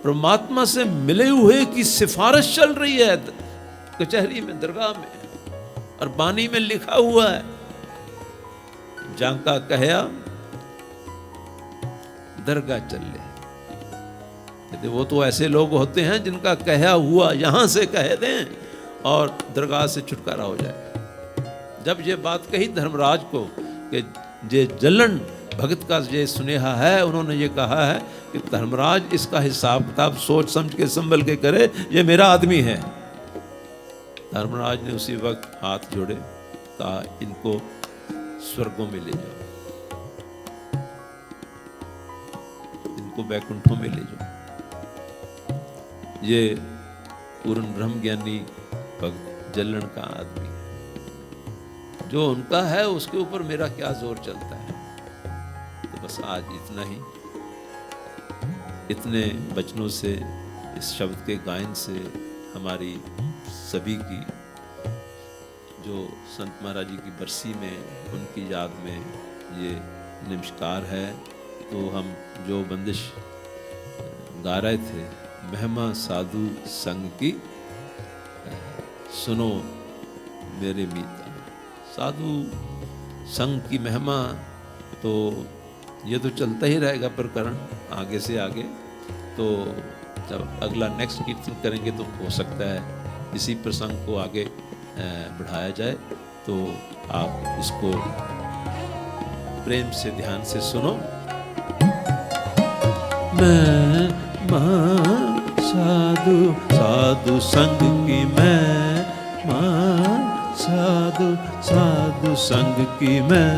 परमात्मा से मिले हुए की सिफारिश चल रही है कचहरी में, दरगाह में, और बानी में लिखा हुआ है जांका कहया दरगाह चले। कहते वो तो ऐसे लोग होते हैं जिनका कहया हुआ यहां से कह दें और दरगाह से छुटकारा हो जाए। जब ये बात कही धर्मराज को कि ये जलन भगत का ये सुनेहा है, उन्होंने ये कहा है कि धर्मराज इसका हिसाब किताब सोच समझ के संभल के करे, ये मेरा आदमी है। धर्मराज ने उसी वक्त हाथ जोड़े, कहा इनको स्वर्गों में ले जाओ, इनको बैकुंठों में ले जाओ। ये पूर्ण ब्रह्म ज्ञानी भक्त जलन का आदमी है, जो उनका है उसके ऊपर मेरा क्या जोर चलता है। तो बस आज इतना ही, इतने वचनों से, इस शब्द के गायन से हमारी सभी की जो संत महाराज जी की बरसी में उनकी याद में ये नमस्कार है। तो हम जो बंदिश गा रहे थे, महिमा साधु संग की सुनो मेरे मीता, साधु संग की महिमा, तो ये तो चलता ही रहेगा प्रकरण आगे से आगे। तो जब अगला नेक्स्ट कीर्तन करेंगे तो हो सकता है इसी प्रसंग को आगे बढ़ाया जाए। तो आप इसको प्रेम से ध्यान से सुनो। मैं साधु साधु संग की, मैं साधु साधु संग की, मैं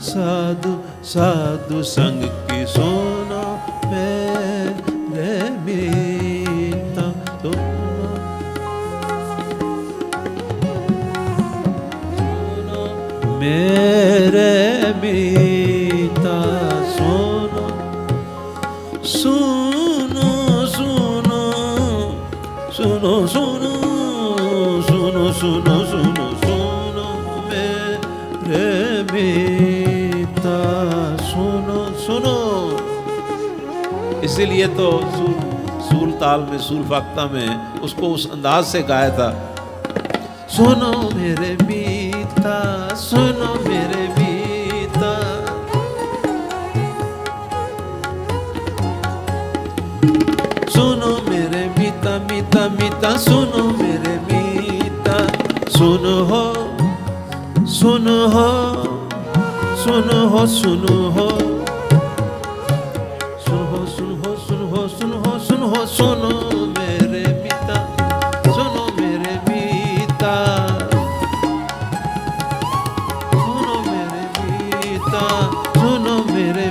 साधु साधु संग की, सोना मेरे मीता, मेरे मीता, सोनो सुनो सुनो सुनो सुनो सुनो सुनो सुनो सुनो मेरे मीता, सुनो सुनो। इसीलिए तो सूल ताल में, सूल फाख्ता में उसको उस अंदाज से गाया था। सुनो मेरे मीता, सुनो मेरे मीता, सुनो मेरे मीता मीता मीता, सुनो मेरे मीता, सुनो हो सुनो हो सुनो हो सुनो हो सुनो हो सुनो हो सुनो हो सुनो हो, सुनो मेरे मीता, सुनो मेरे मीता, सुनो मेरे मीता, सुनो मेरे